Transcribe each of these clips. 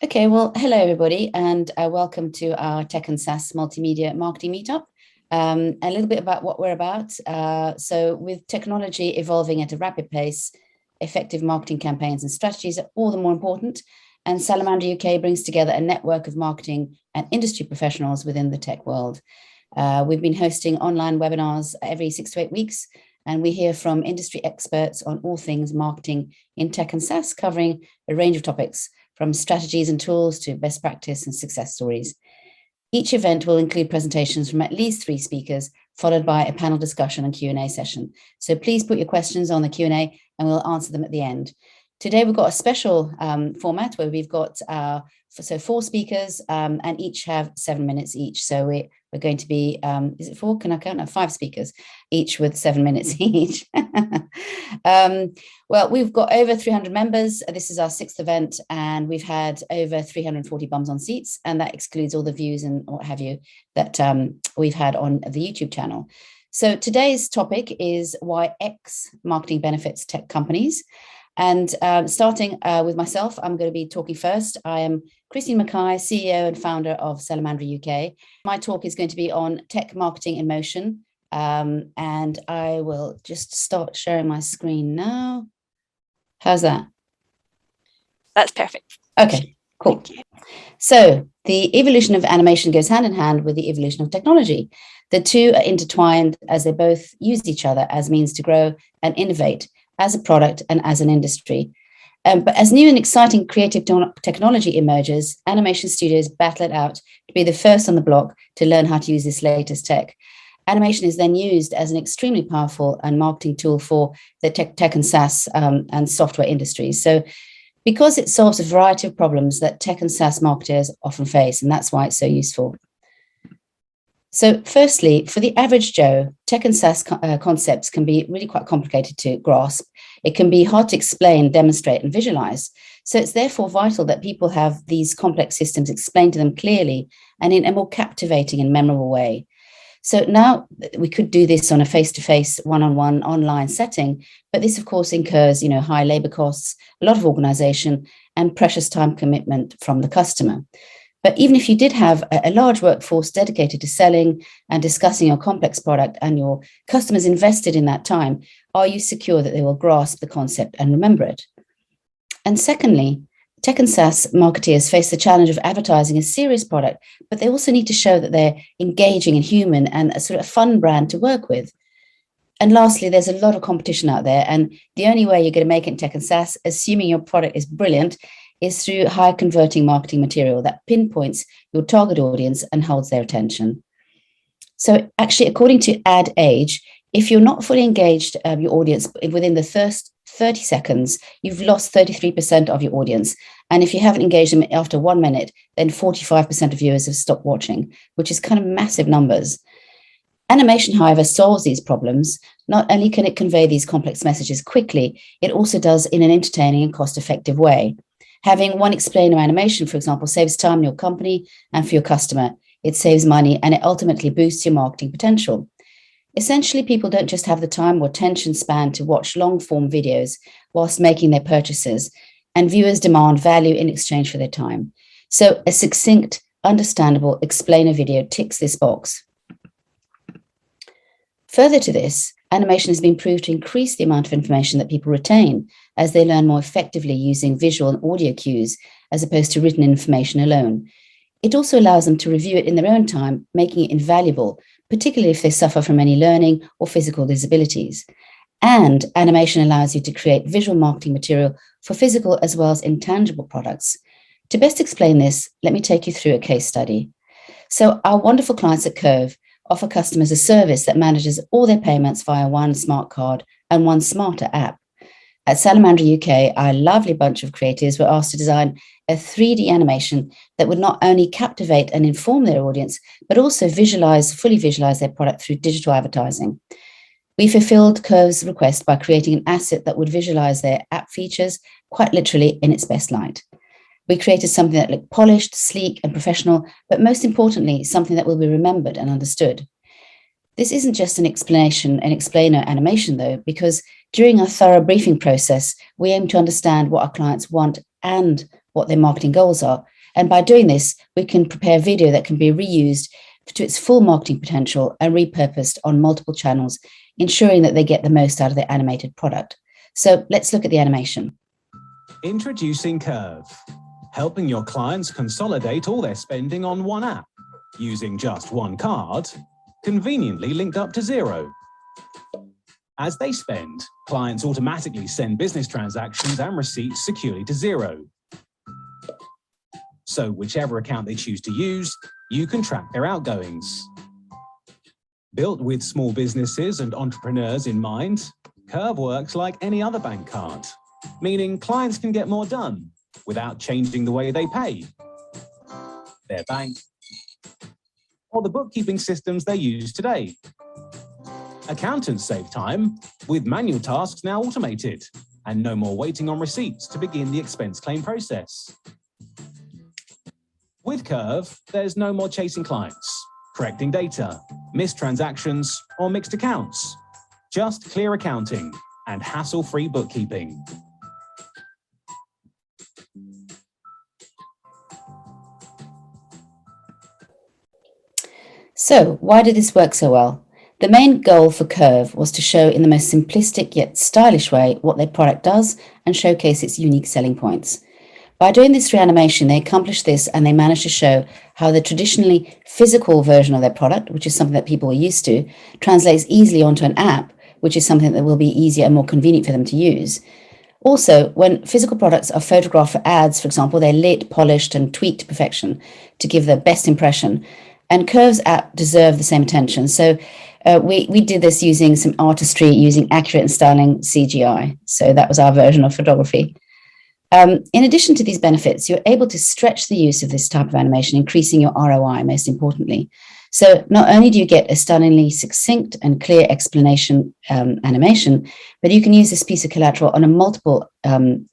Okay, well, hello everybody, and welcome to our Tech and SaaS multimedia marketing meetup. A little bit about what we're about. So with technology evolving at a rapid pace, effective marketing campaigns and strategies are all the more important. And Salamandra.uk brings together a network of marketing and industry professionals within the tech world. We've been hosting online webinars every 6 to 8 weeks, and we hear from industry experts on all things marketing in tech and SaaS, covering a range of topics, from strategies and tools to best practice and success stories. Each event will include presentations from at least 3 speakers, followed by a panel discussion and Q&A session. So please put your questions on the Q&A and we'll answer them at the end. Today, we've got a special format where we've got 4 speakers and each have 7 minutes each. So we're going to be, is it 4? Can I count? No, 5 speakers, each with 7 minutes each. Well, we've got over 300 members. This is our 6th event, and we've had over 340 bums on seats, and that excludes all the views and what have you that we've had on the YouTube channel. So today's topic is why X marketing benefits tech companies. And starting with myself, I'm going to be talking first. I am Christine MacKay, CEO and founder of Salamandra.uk. My talk is going to be on tech marketing in motion. And I will just start sharing my screen now. How's that? That's perfect. Okay, cool. So the evolution of animation goes hand in hand with the evolution of technology. The two are intertwined as they both use each other as means to grow and innovate as a product and as an industry. But as new and exciting creative technology emerges, animation studios battle it out to be the first on the block to learn how to use this latest tech. Animation is then used as an extremely powerful and marketing tool for the tech and SaaS and software industries. So because it solves a variety of problems that tech and SaaS marketers often face, and that's why it's so useful. So firstly, for the average Joe, tech and SaaS concepts can be really quite complicated to grasp. It can be hard to explain, demonstrate, and visualize. So it's therefore vital that people have these complex systems explained to them clearly and in a more captivating and memorable way. So now we could do this on a face-to-face, one-on-one online setting, but this, of course, incurs, high labor costs, a lot of organization, and precious time commitment from the customer. But even if you did have a large workforce dedicated to selling and discussing your complex product and your customers invested in that time, are you secure that they will grasp the concept and remember it? And secondly, tech and SaaS marketeers face the challenge of advertising a serious product, but they also need to show that they're engaging and human and a sort of fun brand to work with. And lastly, there's a lot of competition out there. And the only way you're going to make it in tech and SaaS, assuming your product is brilliant, is through high converting marketing material that pinpoints your target audience and holds their attention. So actually, according to Ad Age, if you're not fully engaged your audience within the first 30 seconds, you've lost 33% of your audience. And if you haven't engaged them after 1 minute, then 45% of viewers have stopped watching, which is kind of massive numbers. Animation, however, solves these problems. Not only can it convey these complex messages quickly, it also does in an entertaining and cost-effective way. Having one explainer animation, for example, saves time in your company and for your customer. It saves money and it ultimately boosts your marketing potential. Essentially, people don't just have the time or attention span to watch long-form videos whilst making their purchases, and viewers demand value in exchange for their time. So a succinct, understandable explainer video ticks this box. Further to this, animation has been proved to increase the amount of information that people retain as they learn more effectively using visual and audio cues as opposed to written information alone. It also allows them to review it in their own time, making it invaluable, particularly if they suffer from any learning or physical disabilities. And animation allows you to create visual marketing material for physical as well as intangible products. To best explain this, let me take you through a case study. So our wonderful clients at Curve offer customers a service that manages all their payments via one smart card and one smarter app. At Salamandra.uk, our lovely bunch of creatives were asked to design a 3D animation that would not only captivate and inform their audience, but also fully visualize their product through digital advertising. We fulfilled Curve's request by creating an asset that would visualize their app features quite literally in its best light. We created something that looked polished, sleek, and professional, but most importantly, something that will be remembered and understood. This isn't just an explainer animation, though, because during our thorough briefing process, we aim to understand what our clients want and what their marketing goals are. And by doing this, we can prepare video that can be reused to its full marketing potential and repurposed on multiple channels, ensuring that they get the most out of their animated product. So let's look at the animation. Introducing Curve, helping your clients consolidate all their spending on one app, using just one card, conveniently linked up to Xero. As they spend, clients automatically send business transactions and receipts securely to Xero. So whichever account they choose to use, you can track their outgoings. Built with small businesses and entrepreneurs in mind, Curve works like any other bank card, meaning clients can get more done without changing the way they pay, their bank, or the bookkeeping systems they use today. Accountants save time, with manual tasks now automated, and no more waiting on receipts to begin the expense claim process. With Curve, there's no more chasing clients, correcting data, missed transactions, or mixed accounts. Just clear accounting and hassle-free bookkeeping. So why did this work so well? The main goal for Curve was to show in the most simplistic yet stylish way what their product does and showcase its unique selling points. By doing this reanimation, they accomplished this, and they managed to show how the traditionally physical version of their product, which is something that people are used to, translates easily onto an app, which is something that will be easier and more convenient for them to use. Also, when physical products are photographed for ads, for example, they're lit, polished, and tweaked to perfection to give the best impression. And Curve's app deserve the same attention. So we did this using some artistry, using accurate and styling CGI. So that was our version of photography. In addition to these benefits, you're able to stretch the use of this type of animation, increasing your ROI, most importantly. So not only do you get a stunningly succinct and clear explanation animation, but you can use this piece of collateral on a multiple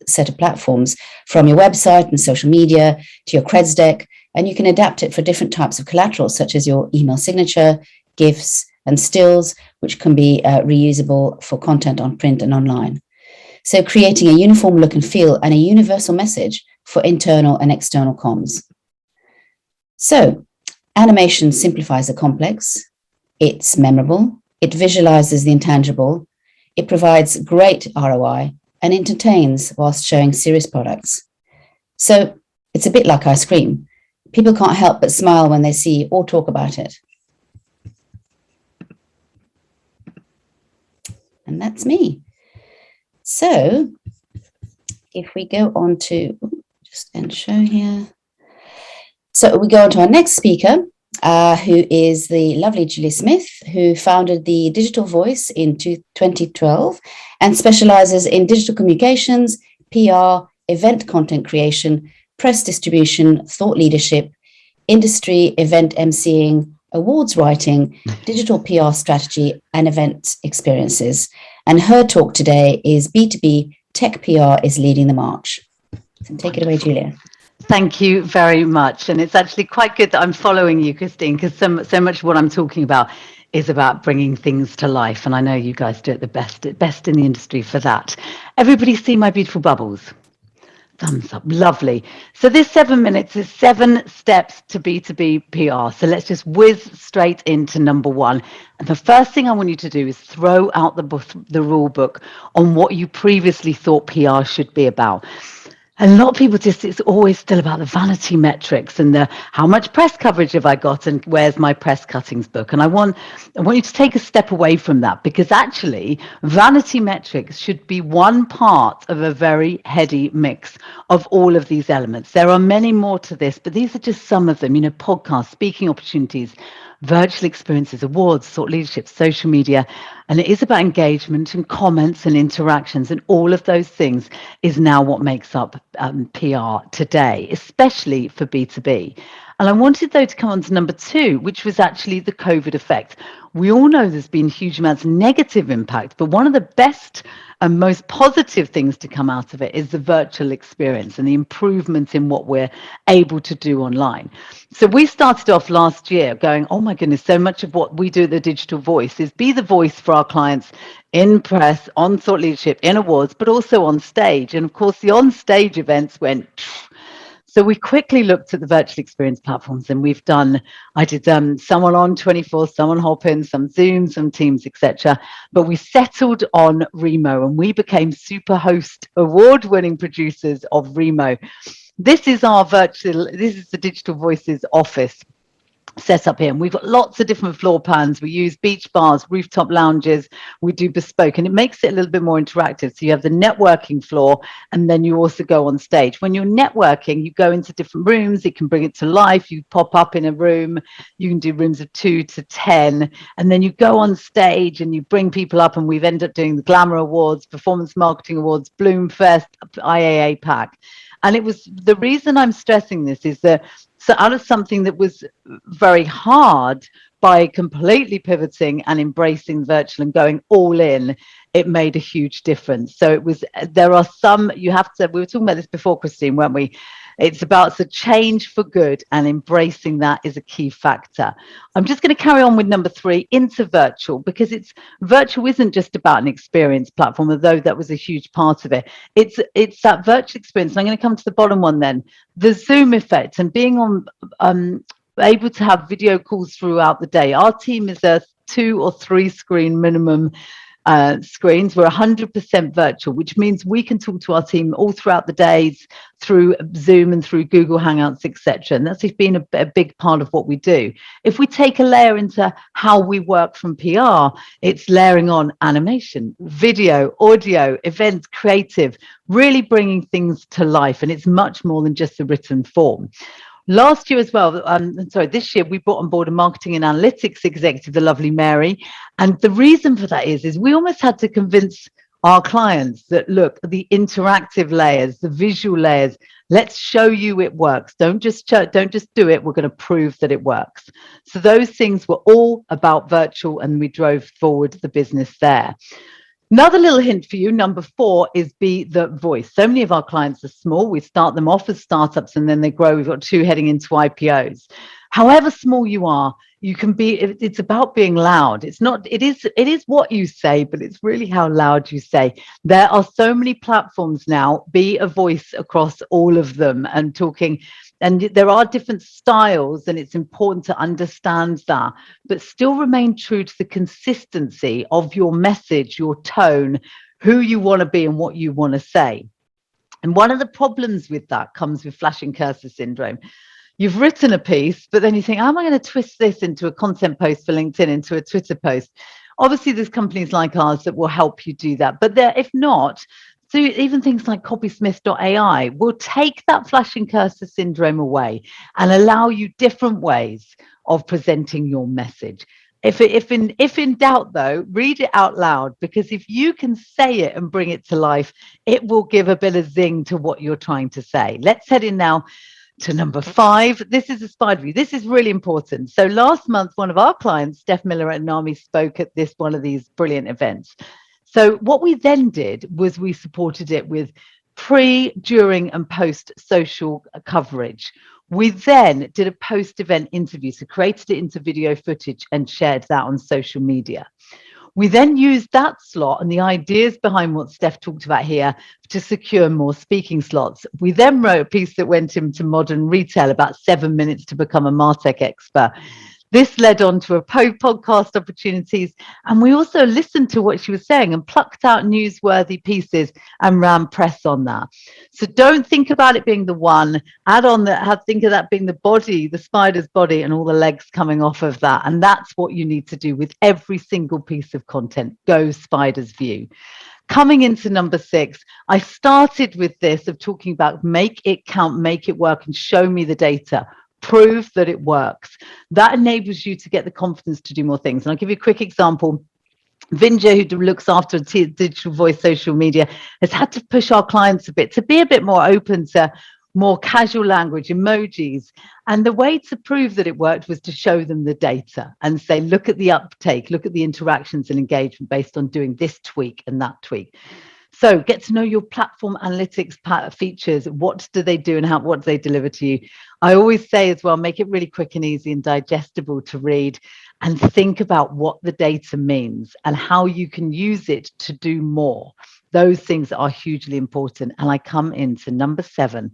set of platforms, from your website and social media to your creds deck, and you can adapt it for different types of collateral, such as your email signature, GIFs, and stills, which can be reusable for content on print and online. So creating a uniform look and feel and a universal message for internal and external comms. So animation simplifies the complex, it's memorable, it visualizes the intangible, it provides great ROI, and entertains whilst showing serious products. So it's a bit like ice cream. People can't help but smile when they see or talk about it. And that's me. So if we go on to, just end show here. So we go on to our next speaker, who is the lovely Julie Smith, who founded the Digital Voice in 2012 and specializes in digital communications, PR, event content creation, press distribution, thought leadership, industry event emceeing, awards writing, digital PR strategy, and event experiences. And her talk today is B2B Tech PR is Leading the March. So take it away, Julia. Thank you very much. And it's actually quite good that I'm following you, Christine, because so much of what I'm talking about is about bringing things to life. And I know you guys do it the best in the industry for that. Everybody see my beautiful bubbles? Thumbs up. Lovely. So this 7 minutes is 7 steps to B2B PR. So let's just whiz straight into number 1. And the first thing I want you to do is throw out the rule book on what you previously thought PR should be about. A lot of people it's always still about the vanity metrics and the how much press coverage have I got and where's my press cuttings book. And I want you to take a step away from that, because actually vanity metrics should be one part of a very heady mix of all of these elements. There are many more to this, but these are just some of them, podcasts, speaking opportunities, virtual experiences, awards, thought leadership, social media. And it is about engagement and comments and interactions, and all of those things is now what makes up PR today, especially for B2B. And I wanted, though, to come on to number 2, which was actually the COVID effect. We all know there's been huge amounts of negative impact, but one of the best and most positive things to come out of it is the virtual experience and the improvements in what we're able to do online. So we started off last year going, oh my goodness, so much of what we do at the Digital Voice is be the voice for our clients in press, on thought leadership, in awards, but also on stage. And of course, the on-stage events went So we quickly looked at the virtual experience platforms, and I did some on 24, some on Hopin, some Zoom, some Teams, etc. But we settled on Remo, and we became Superhost award-winning producers of Remo. This is the Digital Voices office set up here, and we've got lots of different floor plans. We use beach bars, rooftop lounges, we do bespoke, and it makes it a little bit more interactive. So you have the networking floor, and then you also go on stage. When you're networking, you go into different rooms, it can bring it to life. You pop up in a room, you can do rooms of 2 to 10, and then you go on stage and you bring people up, and we've ended up doing the Glamour Awards, Performance Marketing Awards, Bloomfest, IAA Pack. And it was, the reason I'm stressing this is that, so out of something that was very hard, by completely pivoting and embracing virtual and going all in, it made a huge difference. So it was, there are some, we were talking about this before, Christine, weren't we? It's about the change for good, and embracing that is a key factor. I'm just going to carry on with number 3, into virtual, because virtual isn't just about an experience platform, although that was a huge part of it. It's that virtual experience. And I'm going to come to the bottom one then, the Zoom effect, and being on able to have video calls throughout the day. Our team is a 2 or 3 screen minimum screens. We're 100% virtual, which means we can talk to our team all throughout the days through Zoom and through Google Hangouts, etc. And that's been a big part of what we do. If we take a layer into how we work from PR, it's layering on animation, video, audio, events, creative, really bringing things to life. And it's much more than just the written form. Last year as well, this year, we brought on board a marketing and analytics executive, the lovely Mary. And the reason for that is we almost had to convince our clients that, look, the interactive layers, the visual layers, let's show you it works. Don't just do it. We're going to prove that it works. So those things were all about virtual, and we drove forward the business there. Another little hint for you, number 4, is be the voice. So many of our clients are small. We start them off as startups, and then they grow. We've got 2 heading into IPOs. However small you are, you can be, it's about being loud. It is what you say, but it's really how loud you say. There are so many platforms now. Be a voice across all of them and talking. And there are different styles, and it's important to understand that, but still remain true to the consistency of your message, your tone, who you want to be and what you want to say. And one of the problems with that comes with flashing cursor syndrome. You've written a piece, but then you think, how am I going to twist this into a content post for LinkedIn, into a Twitter post? Obviously, there's companies like ours that will help you do that. But if not, so even things like copysmith.ai will take that flashing cursor syndrome away and allow you different ways of presenting your message. If in doubt, though, read it out loud, because if you can say it and bring it to life, it will give a bit of zing to what you're trying to say. Let's head in now to number 5. This is a spider view. This is really important. So last month, one of our clients, Steph Miller at NAMI, spoke at one of these brilliant events. So what we then did was we supported it with pre, during, and post social coverage. We then did a post-event interview, so created it into video footage and shared that on social media. We then used that slot and the ideas behind what Steph talked about here to secure more speaking slots. We then wrote a piece that went into Modern Retail, about 7 minutes to become a MarTech expert. This led on to a podcast opportunities, and we also listened to what she was saying and plucked out newsworthy pieces and ran press on that. So don't think about it being the one, add on that, think of that being the body, the spider's body, and all the legs coming off of that. And that's what you need to do with every single piece of content. Go spider's view. Coming into number 6, I started with this of talking about make it count, make it work, and show me the data. Prove that it works. That enables you to get the confidence to do more things. And I'll give you a quick example. Vinja, who looks after digital voice social media, has had to push our clients a bit to be a bit more open to more casual language, emojis. And the way to prove that it worked was to show them the data and say, look at the uptake, look at the interactions and engagement based on doing this tweak and that tweak. So get to know your platform analytics features. What do they do and what do they deliver to you? I always say as well, make it really quick and easy and digestible to read, and think about what the data means and how you can use it to do more. Those things are hugely important. And I come into number 7.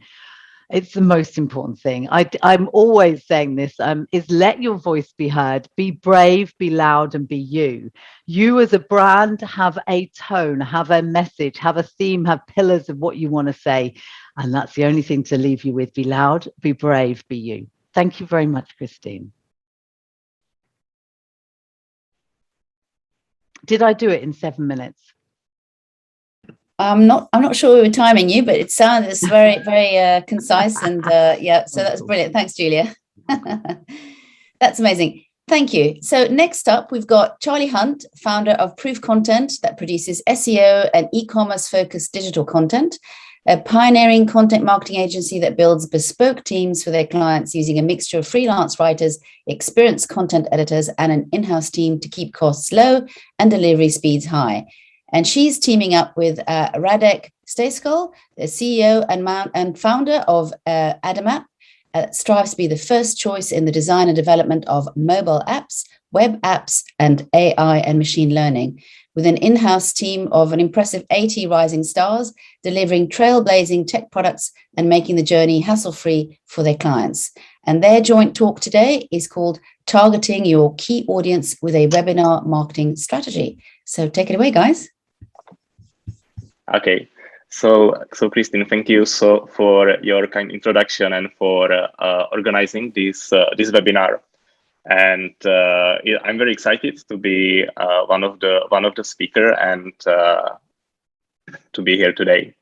It's the most important thing. I'm always saying this, is let your voice be heard, be brave, be loud, and be you. You as a brand have a tone, have a message, have a theme, have pillars of what you want to say. And that's the only thing to leave you with. Be loud, be brave, be you. Thank you very much, Christine. Did I do it in 7 minutes? I'm not sure we were timing you, but it sounds very, very concise, and yeah, so that's brilliant. Thanks, Julia. That's amazing. Thank you. So next up, we've got Charli Hunt, founder of Proof Content, that produces SEO and e-commerce focused digital content, a pioneering content marketing agency that builds bespoke teams for their clients using a mixture of freelance writers, experienced content editors, and an in-house team to keep costs low and delivery speeds high. And she's teaming up with Radek Stejskal, the CEO and founder of ADAMAPP, strives to be the first choice in the design and development of mobile apps, web apps, and AI and machine learning, with an in-house team of an impressive 80 rising stars, delivering trailblazing tech products and making the journey hassle-free for their clients. And their joint talk today is called Targeting Your Key Audience with a Webinar Marketing Strategy. So take it away, guys. Okay, so Christine, thank you for your kind introduction and for organizing this webinar. And I'm very excited to be one of the speaker and to be here today.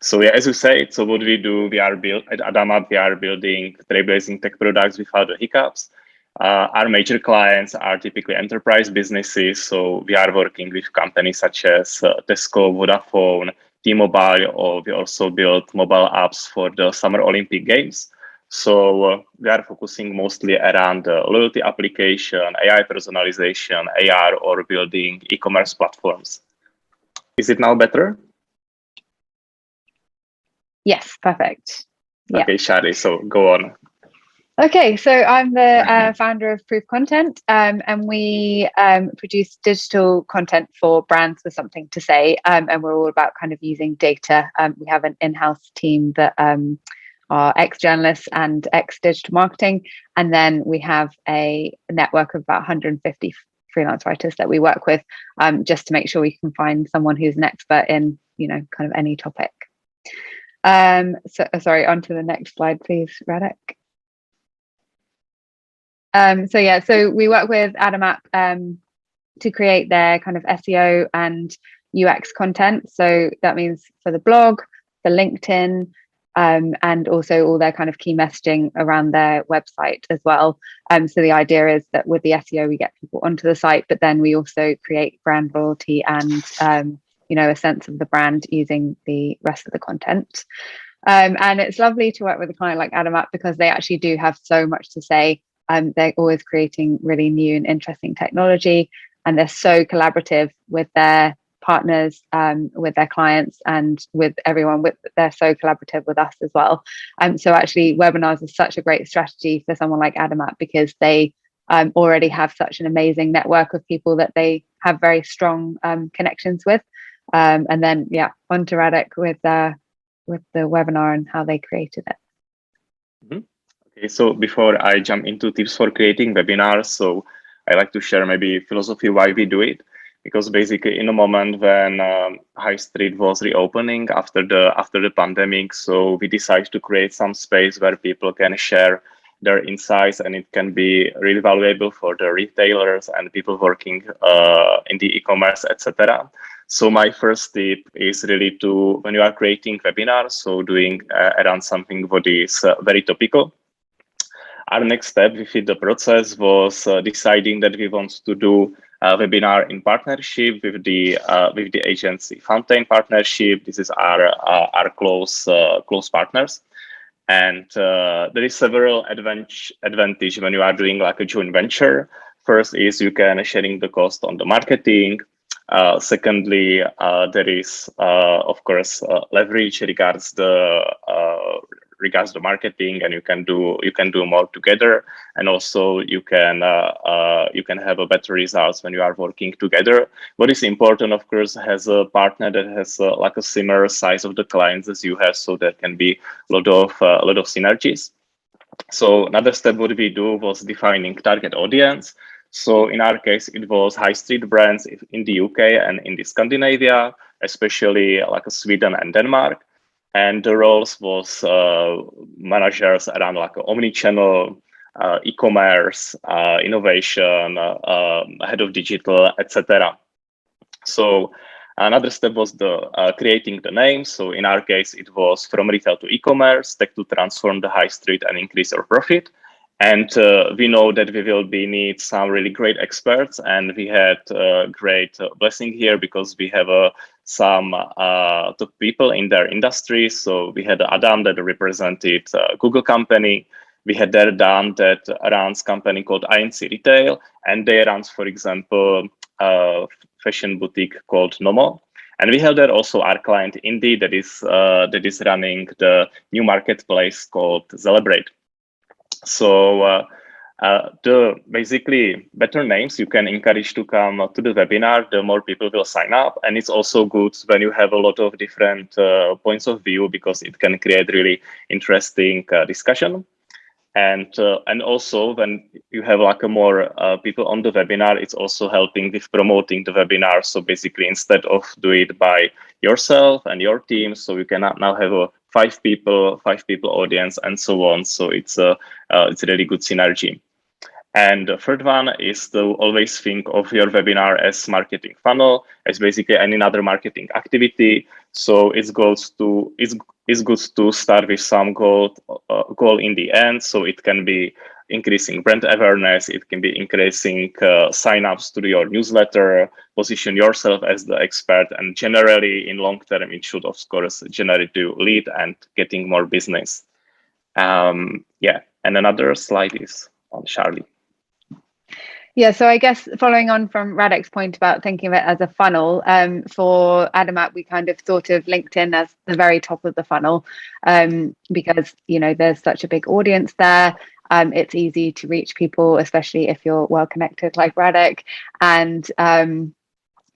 So yeah, as you said, so what we do, at ADAMAPP, we are building trailblazing tech products without the hiccups. Our major clients are typically enterprise businesses, so we are working with companies such as Tesco, Vodafone, T-Mobile, or we also build mobile apps for the Summer Olympic Games. So we are focusing mostly around loyalty application, AI personalization, AR, or building e-commerce platforms. Is it now better? Yes, perfect. Yeah. Okay, Charli, so go on. Okay, so I'm the founder of Proof Content, and we produce digital content for brands with something to say, and we're all about kind of using data. We have an in-house team that are ex-journalists and ex-digital marketing, and then we have a network of about 150 freelance writers that we work with, just to make sure we can find someone who's an expert in, kind of any topic. So sorry, on to the next slide, please, Radek. So we work with ADAMAPP to create their kind of SEO and UX content. So that means for the blog, for LinkedIn, and also all their kind of key messaging around their website as well. So the idea is that with the SEO, we get people onto the site, but then we also create brand loyalty and a sense of the brand using the rest of the content. And it's lovely to work with a client like ADAMAPP because they actually do have so much to say. They're always creating really new and interesting technology, and they're so collaborative with their partners, with their clients, and with everyone. They're so collaborative with us as well. So actually, webinars is such a great strategy for someone like ADAMAPP because they already have such an amazing network of people that they have very strong connections with. And then, yeah, on to Radek with the webinar and how they created it. Mm-hmm. Okay, so before I jump into tips for creating webinars, so I like to share maybe philosophy why we do it, because basically in a moment when High Street was reopening after the pandemic, so we decided to create some space where people can share their insights, and it can be really valuable for the retailers and people working in the e-commerce, etc. So my first tip is really to, when you are creating webinars, so doing around something what is very topical. Our next step within the process was deciding that we want to do a webinar in partnership with the agency Fountain Partnership. This is our close partners, and there is several advantage when you are doing like a joint venture. First is you can sharing the cost on the marketing. Secondly, there is of course leverage regards the regards to marketing, and you can do more together, and also you can have a better results when you are working together. What is important, of course, has a partner that has like a similar size of the clients as you have, so there can be a lot of synergies. So another step what we do was defining target audience. So in our case, it was high street brands in the UK and in the Scandinavia, especially like Sweden and Denmark. And the roles was managers around like omni-channel, e-commerce, innovation, head of digital, etc. So another step was the creating the name. So in our case, it was from retail to e-commerce, tech to transform the high street and increase our profit. And we know that we will need some really great experts, and we had great blessing here because we have some top people in their industry. So we had Adam that represented Google company. We had Dan that runs company called INC Retail, and they runs, for example, fashion boutique called Nomo. And we have there also our client Indy that is running the new marketplace called Celebrate. So the basically better names you can encourage to come to the webinar, the more people will sign up. And it's also good when you have a lot of different points of view, because it can create really interesting discussion. And also when you have like a more people on the webinar, it's also helping with promoting the webinar. So basically, instead of do it by yourself and your team, so you can now have a five people audience and so on. So it's a really good synergy. And the third one is to always think of your webinar as marketing funnel, as basically any other marketing activity. So it's good to start with some goal in the end. So it can be increasing brand awareness, it can be increasing signups to your newsletter, position yourself as the expert, and generally in long term it should of course generate you lead and getting more business. Yeah, and another slide is on Charli. Yeah, so I guess following on from Radek's point about thinking of it as a funnel, for ADAMAPP, we kind of thought of LinkedIn as the very top of the funnel, because, you know, there's such a big audience there. It's easy to reach people, especially if you're well connected like Radek. And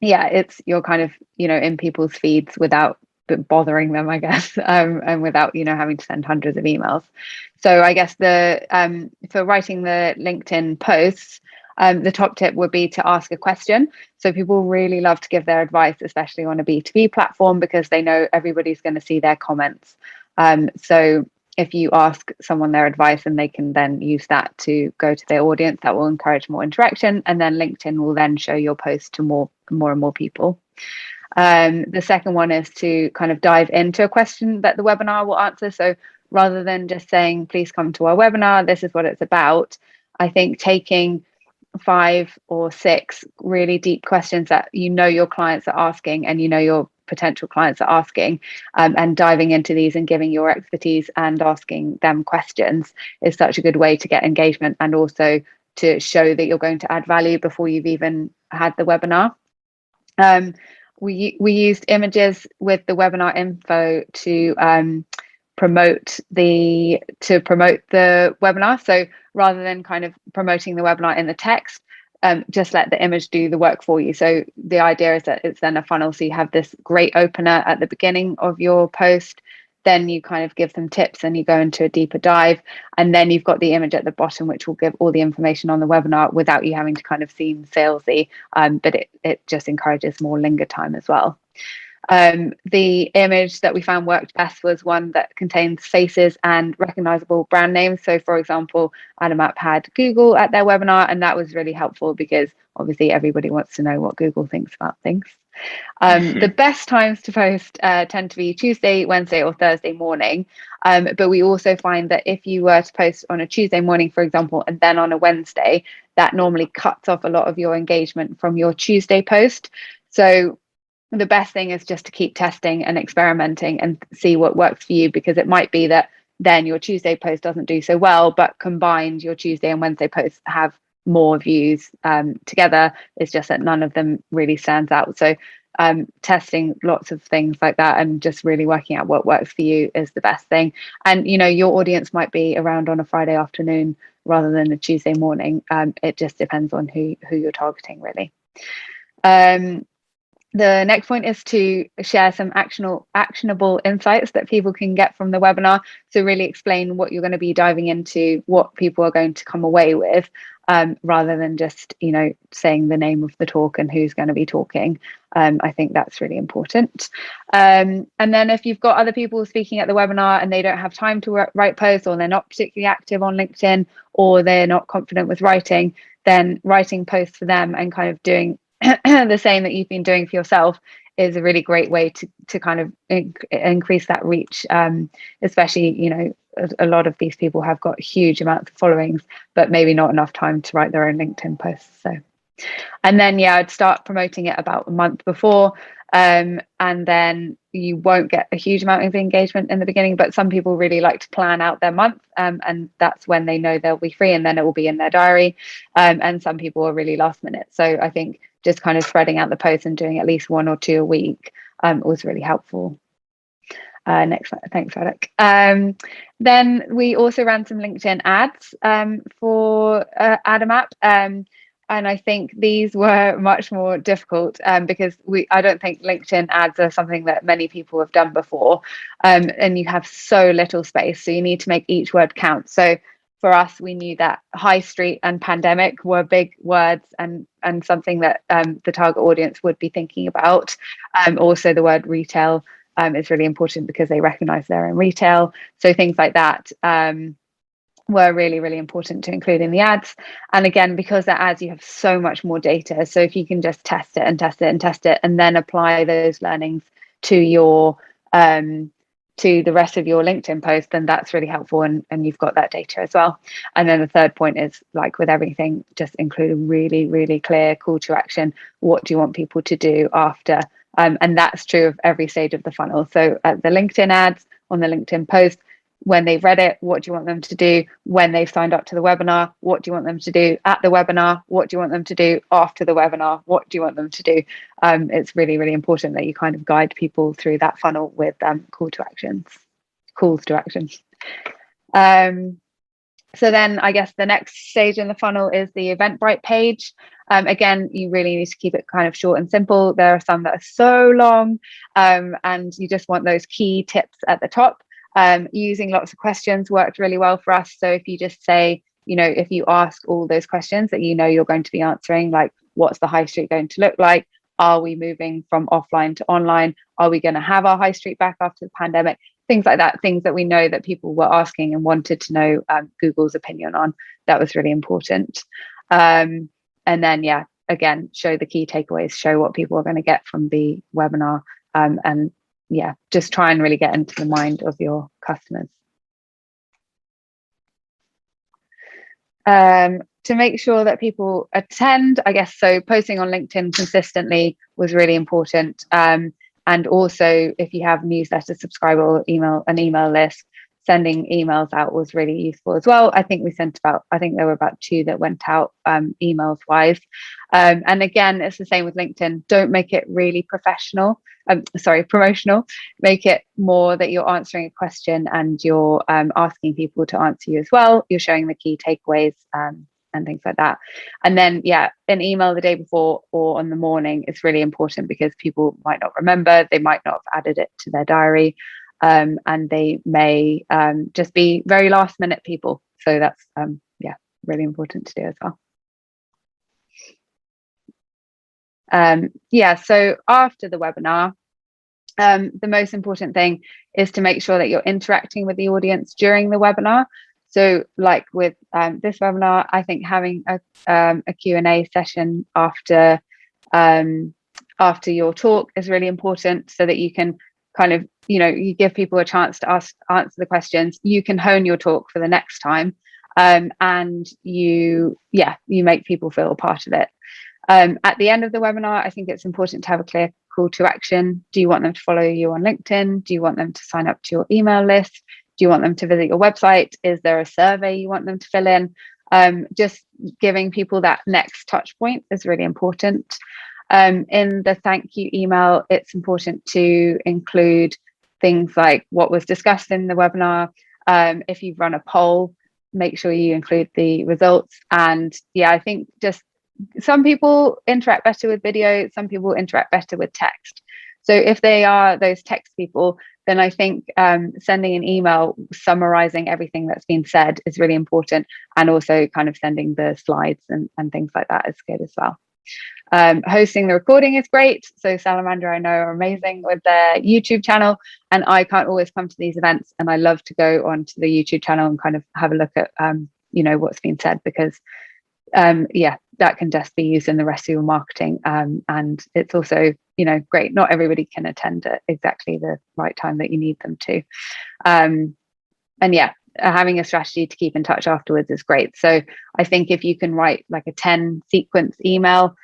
yeah, you're kind of, you know, in people's feeds without bothering them, I guess, and without, you know, having to send hundreds of emails. So I guess for writing the LinkedIn posts, the top tip would be to ask a question. So people really love to give their advice, especially on a B2B platform, because they know everybody's going to see their comments. So if you ask someone their advice and they can then use that to go to their audience, that will encourage more interaction. And then LinkedIn will then show your post to more and more people. The second one is to kind of dive into a question that the webinar will answer. So rather than just saying, please come to our webinar, this is what it's about, I think taking 5 or 6 really deep questions that you know your clients are asking and you know your potential clients are asking, and diving into these and giving your expertise and asking them questions is such a good way to get engagement and also to show that you're going to add value before you've even had the webinar. We used images with the webinar info to promote the webinar. So rather than kind of promoting the webinar in the text, just let the image do the work for you. So the idea is that it's then a funnel. So you have this great opener at the beginning of your post, then you kind of give them tips and you go into a deeper dive, and then you've got the image at the bottom which will give all the information on the webinar without you having to kind of seem salesy, but it just encourages more linger time as well. The image that we found worked best was one that contains faces and recognizable brand names. So for example, ADAMAPP had Google at their webinar, and that was really helpful because obviously everybody wants to know what Google thinks about things. The best times to post tend to be Tuesday, Wednesday, or Thursday morning. But we also find that if you were to post on a Tuesday morning, for example, and then on a Wednesday, that normally cuts off a lot of your engagement from your Tuesday post. So the best thing is just to keep testing and experimenting and see what works for you, because it might be that then your Tuesday post doesn't do so well, but combined your Tuesday and Wednesday posts have more views together. It's just that none of them really stands out. So testing lots of things like that, and just really working out what works for you is the best thing. And your audience might be around on a Friday afternoon rather than a Tuesday morning. It just depends on who you're targeting, really. The next point is to share some actionable insights that people can get from the webinar. So really explain what you're going to be diving into, what people are going to come away with, rather than just, saying the name of the talk and who's going to be talking. I think that's really important. And then if you've got other people speaking at the webinar and they don't have time to write posts, or they're not particularly active on LinkedIn, or they're not confident with writing, then writing posts for them and kind of doing the same that you've been doing for yourself is a really great way to kind of increase that reach, especially a lot of these people have got huge amounts of followings but maybe not enough time to write their own LinkedIn posts. So, and then I'd start promoting it about a month before, and then you won't get a huge amount of engagement in the beginning, but some people really like to plan out their month, and that's when they know they'll be free, and then it will be in their diary. And some people are really last minute, so I think just kind of spreading out the posts and doing at least 1 or 2 a week was really helpful. Next slide. Thanks, Radek. Then we also ran some LinkedIn ads for ADAMAPP. And I think these were much more difficult because I don't think LinkedIn ads are something that many people have done before. And you have so little space, so you need to make each word count. So for us, we knew that high street and pandemic were big words and something that the target audience would be thinking about. Also, the word retail is really important because they recognize they're in retail. So things like that were really, really important to include in the ads. And again, because they're ads, you have so much more data. So if you can just test it and test it and test it, and then apply those learnings to your to the rest of your LinkedIn post, then that's really helpful, and you've got that data as well. And then the third point is, like with everything, just include a really, really clear call to action. What do you want people to do after? And that's true of every stage of the funnel. So the LinkedIn ads, on the LinkedIn post, when they've read it, what do you want them to do? When they've signed up to the webinar, what do you want them to do at the webinar? What do you want them to do after the webinar? What do you want them to do? It's really, really important that you kind of guide people through that funnel with calls to action. So then I guess the next stage in the funnel is the Eventbrite page. Again, you really need to keep it kind of short and simple. There are some that are so long, and you just want those key tips at the top. Using lots of questions worked really well for us. So if you just say, if you ask all those questions that you're going to be answering, like what's the high street going to look like? Are we moving from offline to online? Are we going to have our high street back after the pandemic? Things like that, things that we know that people were asking and wanted to know Google's opinion on. That was really important. And then, again, show the key takeaways, show what people are going to get from the webinar, and just try and really get into the mind of your customers. To make sure that people attend, I guess, so posting on LinkedIn consistently was really important. And also, if you have newsletter subscriber or an email list, sending emails out was really useful as well. I think there were about 2 that went out emails wise. And again, it's the same with LinkedIn. Don't make it really promotional. Make it more that you're answering a question and you're asking people to answer you as well. You're showing the key takeaways and things like that. And then, an email the day before or on the morning is really important because people might not remember, they might not have added it to their diary, and they may just be very last minute people. So that's, really important to do as well. So after the webinar, the most important thing is to make sure that you're interacting with the audience during the webinar. So like with this webinar, I think having a Q&A session after your talk is really important, so that you can kind of, you give people a chance to answer the questions. You can hone your talk for the next time, and you make people feel a part of it. At the end of the webinar, I think it's important to have a clear call to action. Do you want them to follow you on LinkedIn? Do you want them to sign up to your email list? Do you want them to visit your website? Is there a survey you want them to fill in? Just giving people that next touch point is really important. In the thank you email, it's important to include things like what was discussed in the webinar. If you've run a poll, make sure you include the results. And yeah, I think just some people interact better with video, some people interact better with text. So if they are those text people, then I think sending an email summarizing everything that's been said is really important, and also kind of sending the slides and things like that is good as well. Hosting the recording is great. So Salamandra, I know, are amazing with their YouTube channel, and I can't always come to these events, and I love to go onto the YouTube channel and kind of have a look at you know, what's been said, because yeah, that can just be used in the rest of your marketing, and it's also, you know, great. Not everybody can attend at exactly the right time that you need them to, and yeah, having a strategy to keep in touch afterwards is great. So I think if you can write like a 10 sequence email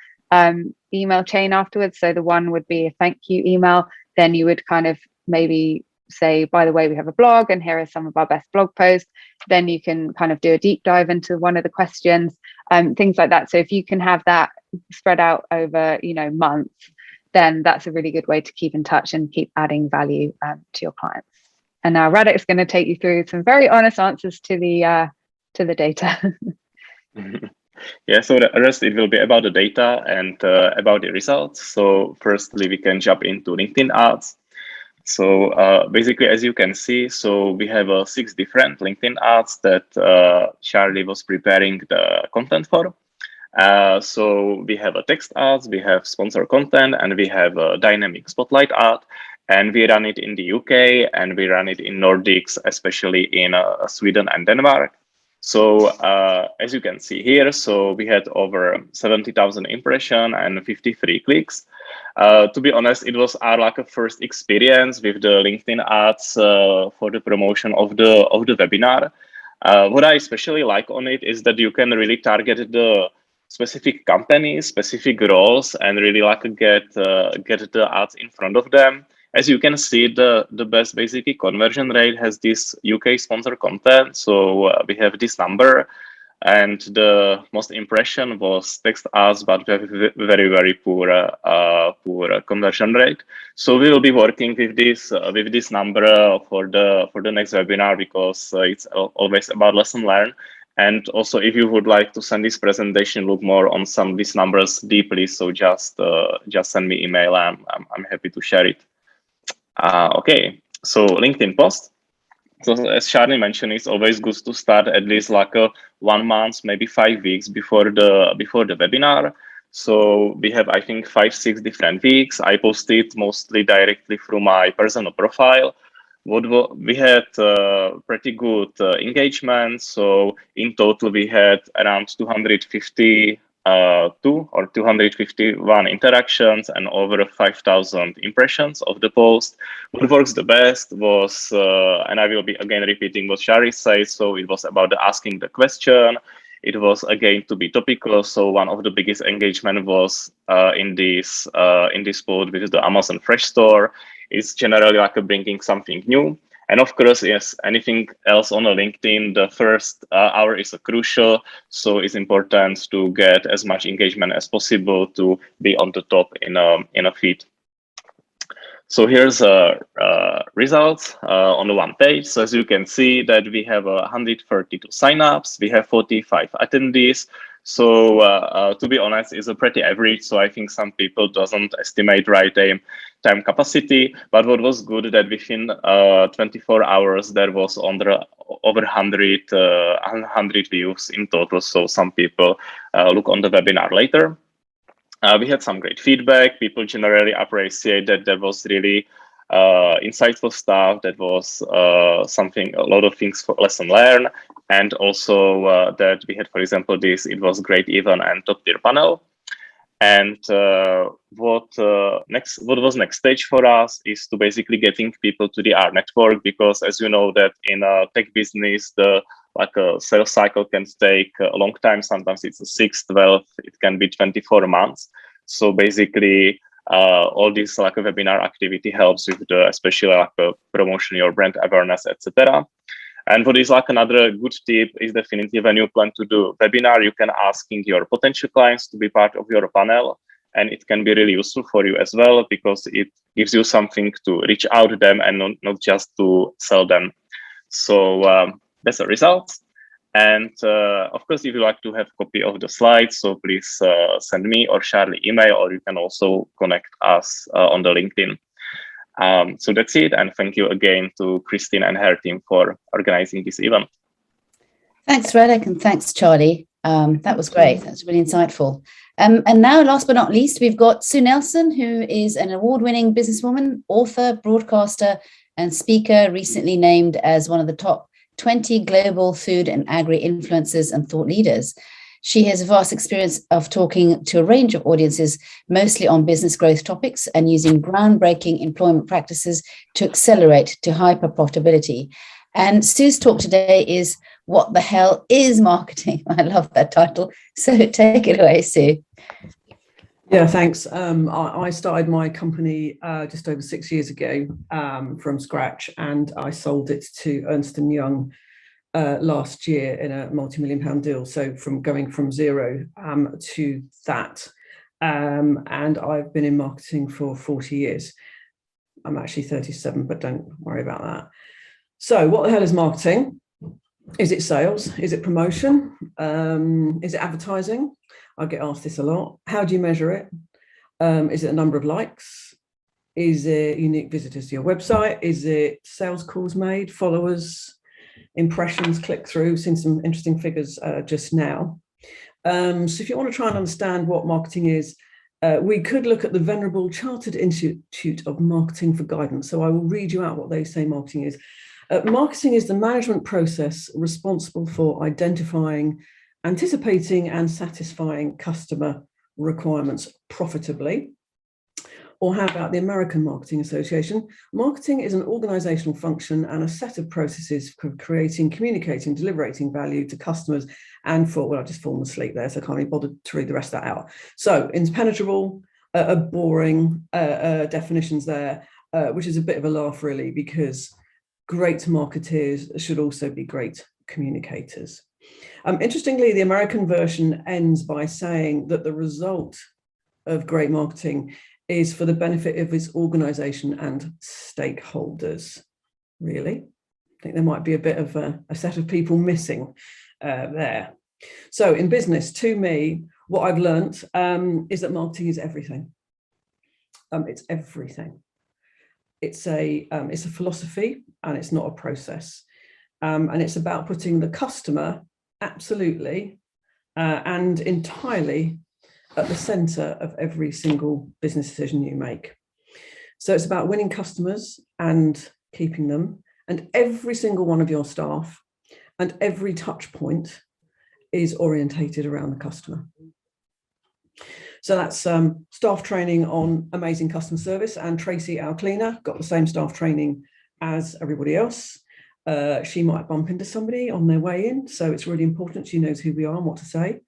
chain afterwards, so the one would be a thank you email, then you would kind of maybe say, by the way, we have a blog and here are some of our best blog posts. Then you can kind of do a deep dive into one of the questions, things like that. So if you can have that spread out over, you know, months, then that's a really good way to keep in touch and keep adding value to your clients. And now Radek is going to take you through some very honest answers to the data. Yeah, so the rest, it will be about the data and about the results. So firstly, we can jump into LinkedIn ads. So basically, as you can see, so we have 6 different LinkedIn ads that Charli was preparing the content for. So we have a text ads, we have sponsor content, and we have a dynamic spotlight ad. And we run it in the UK, and we run it in Nordics, especially in Sweden and Denmark. So as you can see here, so we had over 70,000 impressions and 53 clicks. To be honest, it was our like a first experience with the LinkedIn ads for the promotion of the webinar. What I especially like on it is that you can really target the specific companies, specific roles, and really like get the ads in front of them. As you can see, the best basically conversion rate has this UK sponsor content. So we have this number, and the most impression was text ads, but very, very poor conversion rate. So we will be working with this number for the next webinar, because it's always about lesson learned. And also, if you would like to send this presentation, look more on some of these numbers deeply, so just send me email. I'm happy to share it. Okay, so LinkedIn post. So as Charli mentioned, it's always good to start at least like 1 month, maybe 5 weeks before the webinar. So we have, I think, 5-6 different weeks. I posted mostly directly through my personal profile. We had pretty good engagement. So in total, we had around 252 or 251 interactions and over 5,000 impressions of the post. What works the best was, and I will be again repeating what Charli said, so it was about asking the question. It was again to be topical. So one of the biggest engagement was in this post with the Amazon Fresh Store. It's generally like bringing something new. And of course, yes, anything else on a LinkedIn, the first hour is crucial. So it's important to get as much engagement as possible to be on the top in a feed. So here's results on the one page. So as you can see that we have 132 signups, we have 45 attendees. So to be honest, it's a pretty average. So I think some people doesn't estimate right time capacity. But what was good that within 24 hours there was over 100 views in total. So some people look on the webinar later. We had some great feedback. People generally appreciate that there was really insightful stuff. That was a lot of things for lesson learn, and also that we had, for example, it was great event and top tier panel. And what was next stage for us is to basically getting people to the R network, because as you know that in a tech business, a sales cycle can take a long time. Sometimes it's 6, 12, it can be 24 months. So basically, all this a webinar activity helps with especially promotion, your brand awareness, etc. And what is another good tip is definitely when you plan to do webinar, you can asking your potential clients to be part of your panel. And it can be really useful for you as well, because it gives you something to reach out to them and not just to sell them. So that's the result. And of course, if you like to have a copy of the slides, so please send me or Charli email, or you can also connect us on the LinkedIn. So that's it. And thank you again to Christine and her team for organizing this event. Thanks, Radek, and thanks, Charli. That was great. That's really insightful. And now, last but not least, we've got Sue Nelson, who is an award-winning businesswoman, author, broadcaster, and speaker, recently named as one of the top 20 global food and agri influencers and thought leaders. She has a vast experience of talking to a range of audiences, mostly on business growth topics, and using groundbreaking employment practices to accelerate to hyper profitability. And Sue's talk today is What the Hell is Marketing? I love that title. So take it away, Sue. Yeah, thanks. I started my company just over 6 years ago from scratch, and I sold it to Ernst & Young last year in a multi-million-pound deal. So going from zero to that. And I've been in marketing for 40 years. I'm actually 37, but don't worry about that. So what the hell is marketing? Is it sales? Is it promotion? Is it advertising? I get asked this a lot. How do you measure it? Is it a number of likes? Is it unique visitors to your website? Is it sales calls made, followers, impressions, click-through? Seen some interesting figures just now. So if you want to try and understand what marketing is, we could look at the venerable Chartered Institute of Marketing for guidance. So I will read you out what they say marketing is. Marketing is the management process responsible for identifying, anticipating, and satisfying customer requirements profitably. Or how about the American Marketing Association? Marketing is an organizational function and a set of processes for creating, communicating, delivering value to customers and for, well, I've just fallen asleep there, so I can't even bother to read the rest of that out. So impenetrable, boring definitions there, which is a bit of a laugh really, because great marketers should also be great communicators. Interestingly, the American version ends by saying that the result of great marketing is for the benefit of its organization and stakeholders. Really? I think there might be a bit of a set of people missing there. So in business, to me, what I've learned is that marketing is everything. It's everything. It's a philosophy, and it's not a process. And it's about putting the customer absolutely and entirely at the center of every single business decision you make. So it's about winning customers and keeping them, and every single one of your staff and every touch point is orientated around the customer. So that's staff training on amazing customer service, and Tracy, our cleaner, got the same staff training as everybody else. She might bump into somebody on their way in, so it's really important she knows who we are and what to say.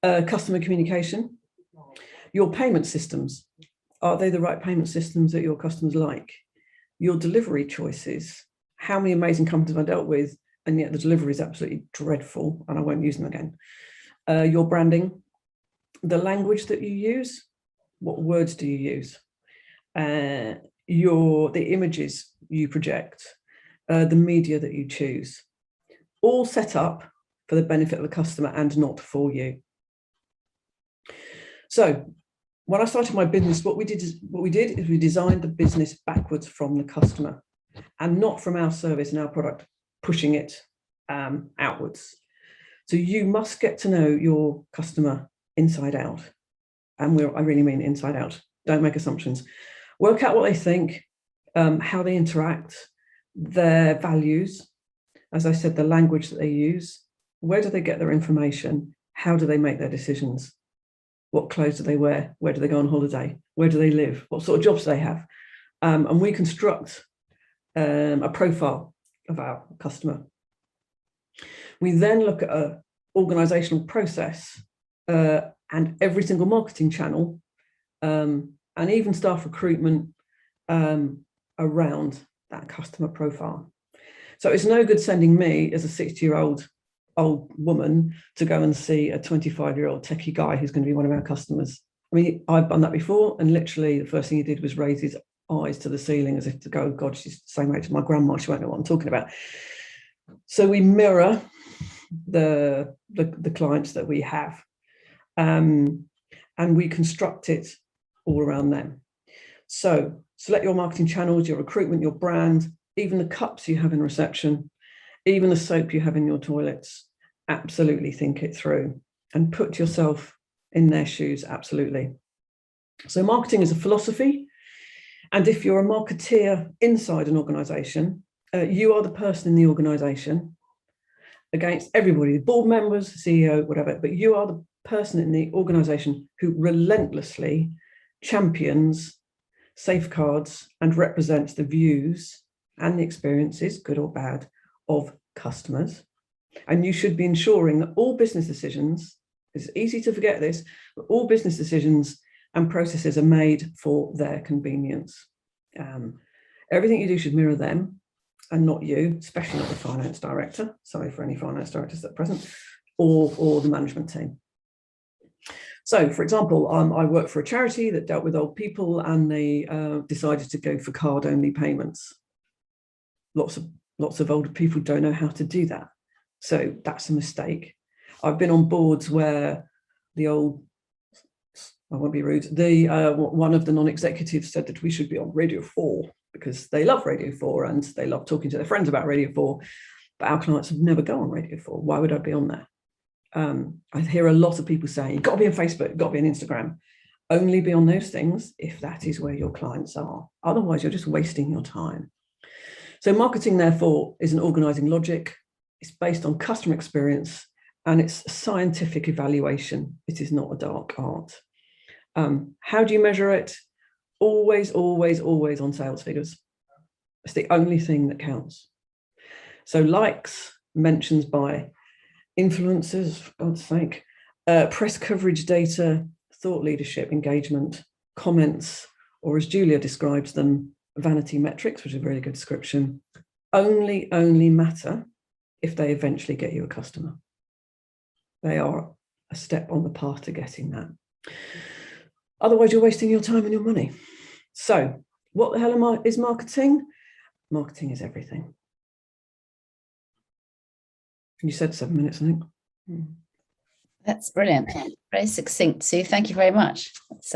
Customer communication. Your payment systems, are they the right payment systems that your customers like? Your delivery choices. How many amazing companies have I dealt with, and yet the delivery is absolutely dreadful, and I won't use them again. Your branding. The language that you use, what words do you use? The images you project, the media that you choose, all set up for the benefit of the customer and not for you. So when I started my business, what we did is we designed the business backwards from the customer and not from our service and our product, pushing it outwards. So you must get to know your customer inside out. And I really mean inside out. Don't make assumptions. Work out what they think, how they interact, their values, as I said, the language that they use, where do they get their information, how do they make their decisions, what clothes do they wear, where do they go on holiday, where do they live, what sort of jobs do they have. And we construct a profile of our customer. We then look at an organizational process and every single marketing channel and even staff recruitment around that customer profile. So it's no good sending me as a 60-year-old old woman to go and see a 25-year-old techie guy who's going to be one of our customers. I mean, I've done that before, and literally the first thing he did was raise his eyes to the ceiling as if to go, God, she's the same age as my grandma, she won't know what I'm talking about. So we mirror the clients that we have, and we construct it all around them. So select your marketing channels, your recruitment, your brand, even the cups you have in reception, even the soap you have in your toilets. Absolutely think it through and put yourself in their shoes. Absolutely. So marketing is a philosophy. And if you're a marketeer inside an organization, you are the person in the organization against everybody, the board members, CEO, whatever, but you are the person in the organization who relentlessly champions, safeguards, and represents the views and the experiences, good or bad, of customers. And you should be ensuring that all business decisions, it's easy to forget this, but all business decisions and processes are made for their convenience. Everything you do should mirror them and not you, especially not the finance director. Sorry for any finance directors that are present, or the management team. So, for example, I work for a charity that dealt with old people, and they decided to go for card-only payments. Lots of older people don't know how to do that. So that's a mistake. I've been on boards where the old, I won't be rude, one of the non-executives said that we should be on Radio 4 because they love Radio 4 and they love talking to their friends about Radio 4, but our clients would never go on Radio 4. Why would I be on there? I hear a lot of people saying, you've got to be on Facebook, you've got to be on Instagram. Only be on those things if that is where your clients are. Otherwise, you're just wasting your time. So marketing, therefore, is an organizing logic. It's based on customer experience and it's scientific evaluation. It is not a dark art. How do you measure it? Always, always, always on sales figures. It's the only thing that counts. So likes, mentions by influencers, for God's sake, press coverage data, thought leadership, engagement, comments, or as Julia describes them, vanity metrics, which is a really good description, only matter if they eventually get you a customer. They are a step on the path to getting that. Otherwise, you're wasting your time and your money. So what the hell is marketing? Marketing is everything. You said 7 minutes, I think. That's brilliant. Very succinct, Sue. Thank you very much. It's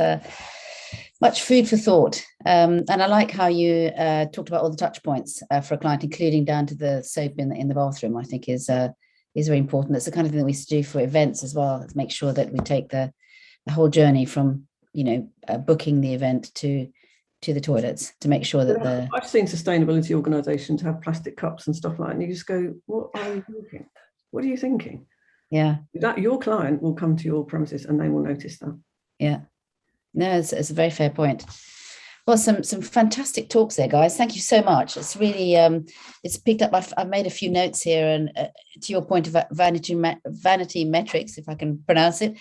much food for thought. And I like how you talked about all the touch points for a client, including down to the soap in the bathroom. I think is very important. That's the kind of thing that we used to do for events as well, to make sure that we take the whole journey from, booking the event to the toilets, to make sure that I've seen sustainability organisations have plastic cups and stuff like that, and you just go, what are you thinking? What are you thinking? Yeah. That your client will come to your premises and they will notice that. Yeah. No, it's a very fair point. Well, some fantastic talks there, guys. Thank you so much. It's really it's picked up. I've made a few notes here, and to your point of vanity metrics, if I can pronounce it,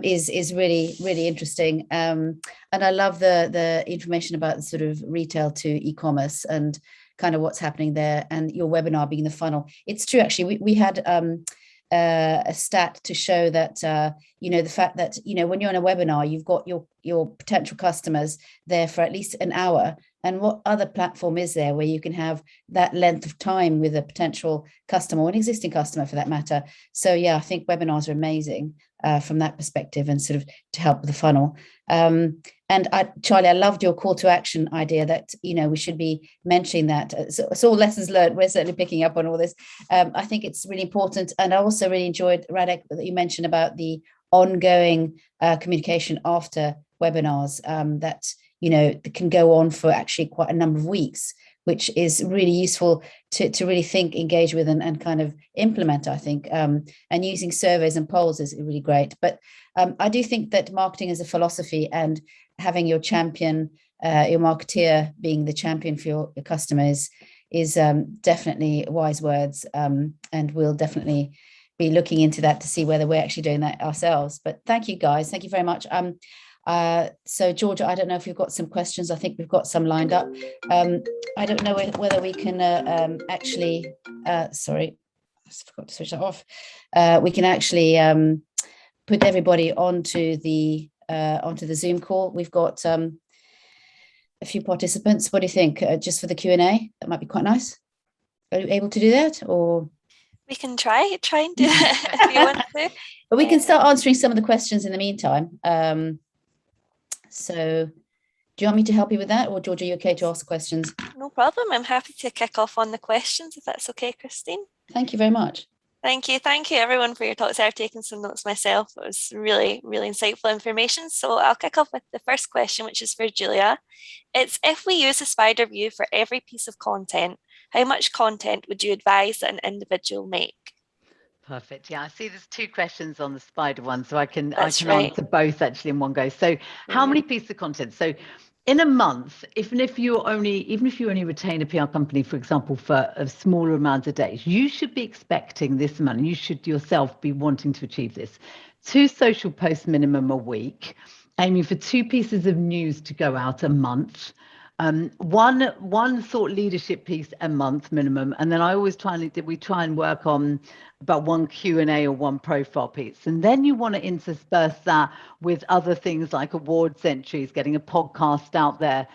is really, really interesting. And I love the information about the sort of retail to e-commerce and kind of what's happening there, and your webinar being the funnel. It's true, actually. We had a stat to show that the fact that when you're on a webinar, you've got your potential customers there for at least an hour, and what other platform is there where you can have that length of time with a potential customer or an existing customer for that matter? So yeah, I think webinars are amazing from that perspective, and sort of to help with the funnel. And Charli, I loved your call to action idea that, we should be mentioning that. It's all lessons learned. We're certainly picking up on all this. I think it's really important. And I also really enjoyed, Radek, that you mentioned about the ongoing communication after webinars that can go on for actually quite a number of weeks, which is really useful to really think, engage with, and kind of implement, I think. And using surveys and polls is really great. But I do think that marketing is a philosophy, and having your champion, your marketeer being the champion for your customers is definitely wise words. And we'll definitely be looking into that to see whether we're actually doing that ourselves. But thank you, guys. Thank you very much. So Georgia, I don't know if you've got some questions. I think we've got some lined up. I don't know whether we can actually, sorry, I forgot to switch that off. We can actually put everybody onto the onto the Zoom call. We've got a few participants. What do you think? Just for the Q&A, that might be quite nice. Are you able to do that, or we can try and do that if you want to? But we can start answering some of the questions in the meantime. So do you want me to help you with that, or George, are you okay to ask the questions? No problem. I'm happy to kick off on the questions if that's okay, Christine. Thank you very much. Thank you everyone for your talks. I've taken some notes myself. It was really, really insightful information. So I'll kick off with the first question, which is for Julia. It's, if we use a spider view for every piece of content, how much content would you advise that an individual make? Perfect. Yeah, I see there's two questions on the spider one, so I can That's right. answer both actually in one go. So how many pieces of content? So in a month, even if you only retain a PR company, for example, for a smaller amount of days, you should be expecting this amount, and you should yourself be wanting to achieve this. 2 social posts minimum a week, aiming for 2 pieces of news to go out a month. One thought leadership piece a month minimum, and then I always try and work on about 1 Q&A or 1 profile piece, and then you want to intersperse that with other things like awards entries, getting a podcast out there,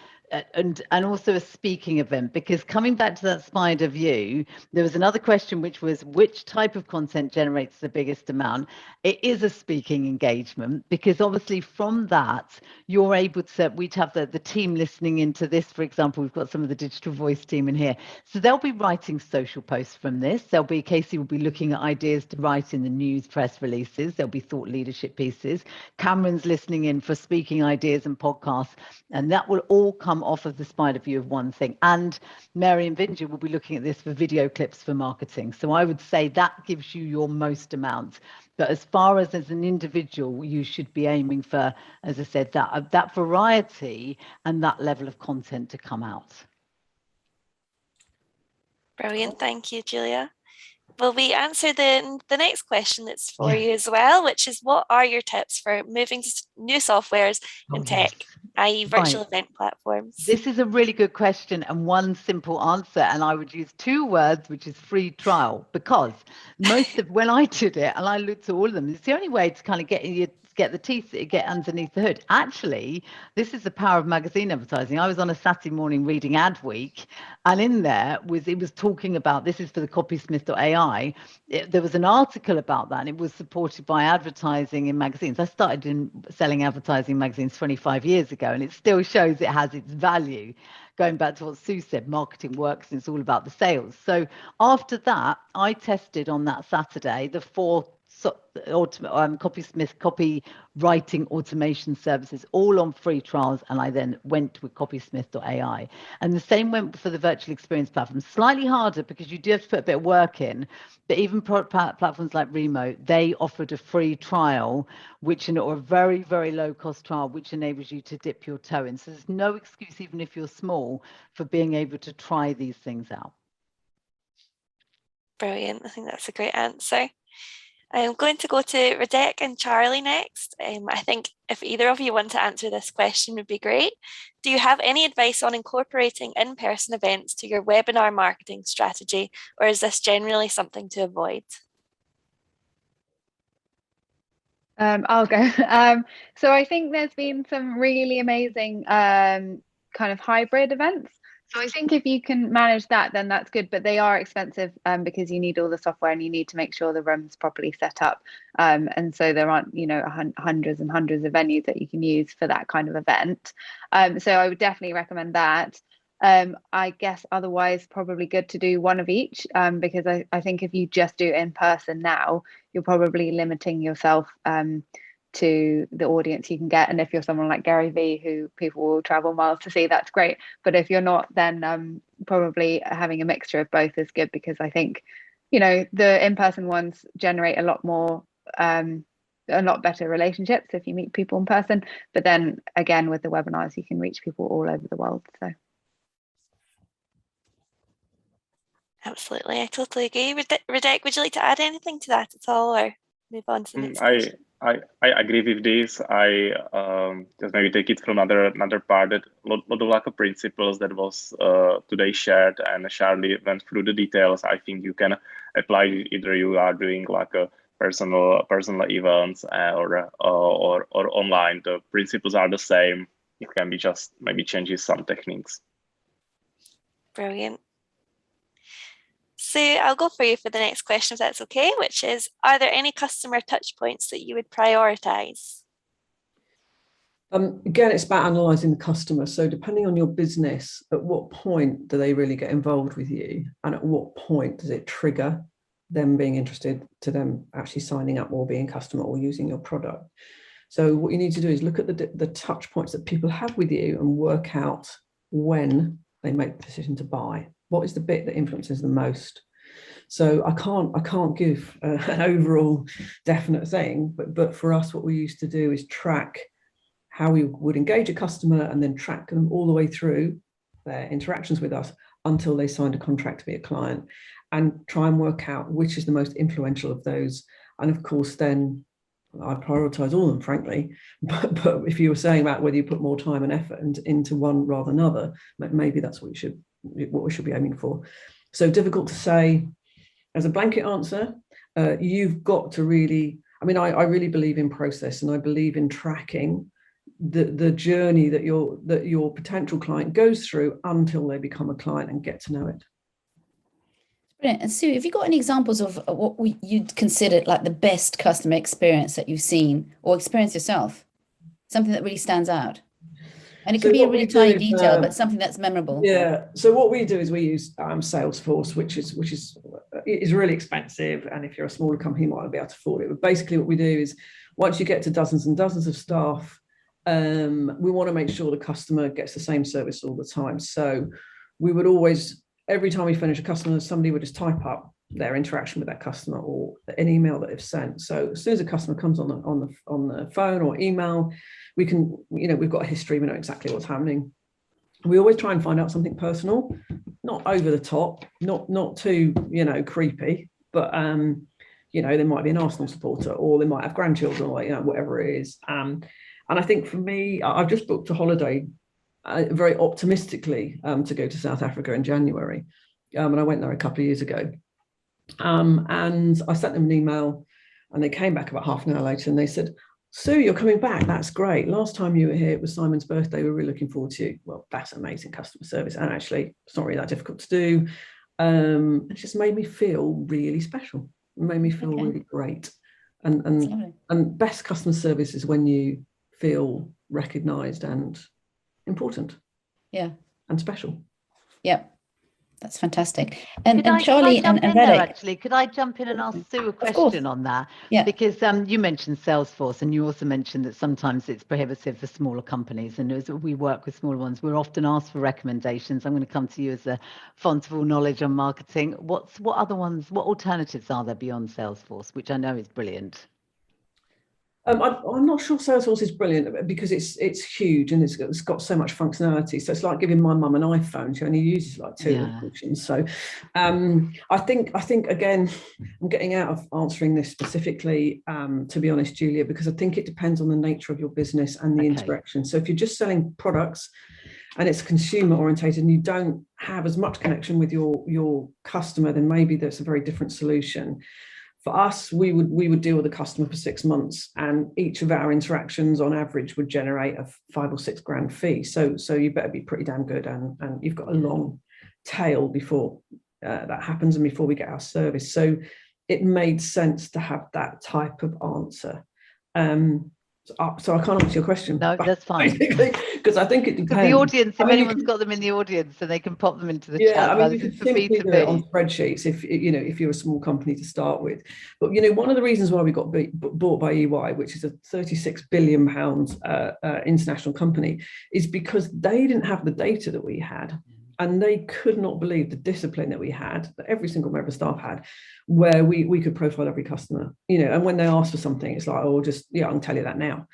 and also a speaking event. Because coming back to that spider view, there was another question which was, which type of content generates the biggest amount? It is a speaking engagement, because obviously from that you're able to, we'd have the team listening into this. For example, we've got some of the digital voice team in here, so they'll be writing social posts from this. Casey will be looking at ideas to write in the news, press releases. There'll be thought leadership pieces. Cameron's listening in for speaking ideas and podcasts, and that will all come off of the spider view of one thing. And Mary and Vinja will be looking at this for video clips for marketing. So I would say that gives you your most amount. But as far as an individual, you should be aiming for, as I said, that variety and that level of content to come out. Brilliant. Thank you, Julia. Will we answer the next question that's for you as well, which is, what are your tips for moving to new softwares in tech, i.e. virtual event platforms? This is a really good question, and one simple answer, and I would use 2 words, which is free trial, because when I did it and I looked at all of them, it's the only way to kind of get the teeth, get underneath the hood. Actually, this is the power of magazine advertising. I was on a Saturday morning reading Adweek, and in there it was talking about, this is for the copysmith.ai, there was an article about that, and it was supported by advertising in magazines. I started selling advertising magazines 25 years ago, and it still shows it has its value. Going back to what Sue said, marketing works, and it's all about the sales. So after that, I tested on that Saturday the 4 copysmith copywriting automation services, all on free trials, and I then went with copysmith.ai. And the same went for the virtual experience platform. Slightly harder because you do have to put a bit of work in, but even platforms like Remote, they offered a free trial, or a very, very low cost trial, which enables you to dip your toe in. So there's no excuse, even if you're small, for being able to try these things out. Brilliant. I think that's a great answer. I'm going to go to Radek and Charli next. I think if either of you want to answer this question would be great. Do you have any advice on incorporating in-person events to your webinar marketing strategy, or is this generally something to avoid? I'll go. So I think there's been some really amazing kind of hybrid events. So I think if you can manage that, then that's good, but they are expensive because you need all the software and you need to make sure the room's properly set up. And so there aren't, hundreds and hundreds of venues that you can use for that kind of event. So I would definitely recommend that. I guess otherwise probably good to do one of each, because I think if you just do it in person now, you're probably limiting yourself to the audience you can get. And if you're someone like Gary Vee, who people will travel miles to see, that's great. But if you're not, then probably having a mixture of both is good, because I think, the in-person ones generate a lot better relationships if you meet people in person. But then again, with the webinars, you can reach people all over the world. So. Absolutely, I totally agree. Radek, would you like to add anything to that at all, or move on to the next question? I agree with this. I just maybe take it from another part, that a lot of like principles that was today shared, and Charli went through the details. I think you can apply either you are doing like a personal events or online. The principles are the same. It can be just maybe changes some techniques. Brilliant. So I'll go for you for the next question, if that's okay, which is, are there any customer touch points that you would prioritize? Again, it's about analysing the customer. So depending on your business, at what point do they really get involved with you? And at what point does it trigger them being interested to them actually signing up or being a customer or using your product? So what you need to do is look at the touch points that people have with you and work out when they make the decision to buy. What is the bit that influences the most? So I can't give an overall definite thing, but for us, what we used to do is track how we would engage a customer and then track them all the way through their interactions with us until they signed a contract to be a client, and try and work out which is the most influential of those. And of course, then I prioritize all of them, frankly. But if you were saying about whether you put more time and effort into one rather than another, maybe that's what we should be aiming for. So difficult to say as a blanket answer. You've got to really, I really believe in process, and I believe in tracking the journey that your potential client goes through until they become a client and get to know it. Brilliant. And Sue, have you got any examples of what you'd consider like the best customer experience that you've seen or experienced yourself? Something that really stands out? And it could be a really tiny detail, but something that's memorable. Yeah. So what we do is we use Salesforce, which is really expensive, and if you're a smaller company, you might not be able to afford it. But basically, what we do is once you get to dozens and dozens of staff, we want to make sure the customer gets the same service all the time. So we would always, every time we finish a customer, somebody would just type up their interaction with that customer or an email that they've sent. So as soon as a customer comes on the phone or email, we can, we've got a history, we know exactly what's happening. We always try and find out something personal, not over the top, not too, creepy, but they might be an Arsenal supporter, or they might have grandchildren, or whatever it is. And I think for me, I've just booked a holiday very optimistically to go to South Africa in January. And I went there a couple of years ago. And I sent them an email, and they came back about half an hour later, and they said, "Sue, you're coming back. That's great. Last time you were here, it was Simon's birthday. We're really looking forward to you." Well, that's amazing customer service. And actually, it's not really that difficult to do. It just made me feel really special. It made me feel really great. And best customer service is when you feel recognized and important. Yeah. And special. Yep. That's fantastic. And Charli and Radek, actually, could I jump in and ask Sue a question on that? Yeah. Because you mentioned Salesforce, and you also mentioned that sometimes it's prohibitive for smaller companies. And as we work with smaller ones, we're often asked for recommendations. I'm going to come to you as a font of all knowledge on marketing. What alternatives are there beyond Salesforce, which I know is brilliant? I'm not sure Salesforce is brilliant because it's huge and it's got so much functionality. So it's like giving my mum an iPhone. She only uses like 2 functions. So I think again, I'm getting out of answering this specifically, to be honest, Julia, because I think it depends on the nature of your business and the interaction. So if you're just selling products and it's consumer orientated and you don't have as much connection with your customer, then maybe that's a very different solution. For us, we would deal with the customer for 6 months, and each of our interactions on average would generate a 5 or 6 grand fee. So you better be pretty damn good, and you've got a long tail before that happens and before we get our service. So it made sense to have that type of answer. So I can't answer your question. No, that's fine. Because I think it depends. The audience, if anyone's got them in the audience, so they can pop them into the chat. You can simply do it on spreadsheets if you're a small company to start with. But one of the reasons why we got bought by EY, which is a £36 billion international company, is because they didn't have the data that we had. And they could not believe the discipline that we had, that every single member of staff had, where we could profile every customer, and when they ask for something, it's like, oh, I can tell you that now.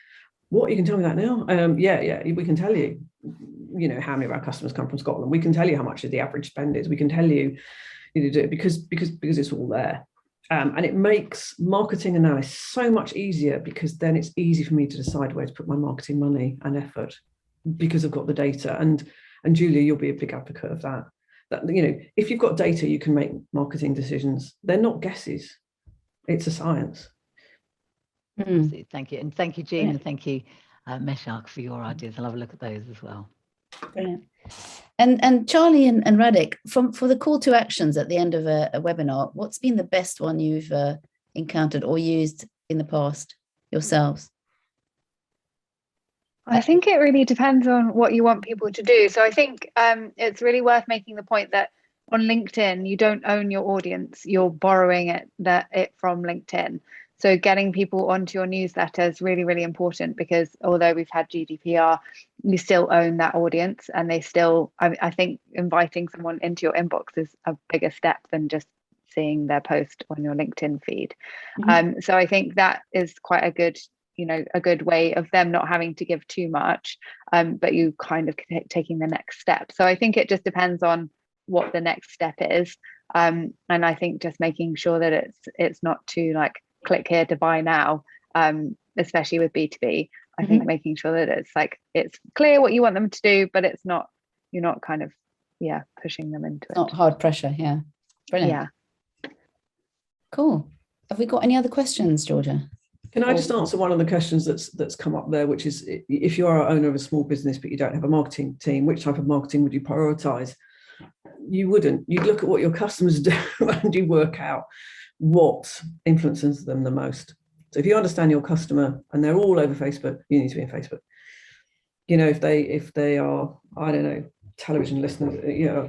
What, you can tell me that now? We can tell you, how many of our customers come from Scotland. We can tell you how much the average spend is. We can tell you, because it's all there. And it makes marketing analysis so much easier, because then it's easy for me to decide where to put my marketing money and effort, because I've got the data. And Julia, you'll be a big advocate of that. That if you've got data, you can make marketing decisions. They're not guesses. It's a science. Absolutely. Thank you. And thank you, Jean, and thank you, Meshach, for your ideas. I'll have a look at those as well. Brilliant. And Charli and Radek, for the call to actions at the end of a webinar, what's been the best one you've encountered or used in the past yourselves? I think it really depends on what you want people to do. So I think it's really worth making the point that on LinkedIn, you don't own your audience. You're borrowing it from LinkedIn. So getting people onto your newsletter is really, really important, because although we've had GDPR, you still own that audience, and they still, I think inviting someone into your inbox is a bigger step than just seeing their post on your LinkedIn feed. So I think that is quite a good way of them not having to give too much, but you kind of taking the next step. So I think it just depends on what the next step is. And I think just making sure that it's not too like click here to buy now, especially with B2B. I think making sure that it's clear what you want them to do, but it's not, you're not kind of, pushing them into it. Not hard pressure. Yeah. Brilliant. Yeah. Cool. Have we got any other questions, Georgia? Can I just answer one of the questions that's come up there, which is, if you are an owner of a small business but you don't have a marketing team, which type of marketing would you prioritize? You wouldn't. You'd look at what your customers do and you work out what influences them the most. So if you understand your customer and they're all over Facebook, you need to be in Facebook. If they are, I don't know, television listeners,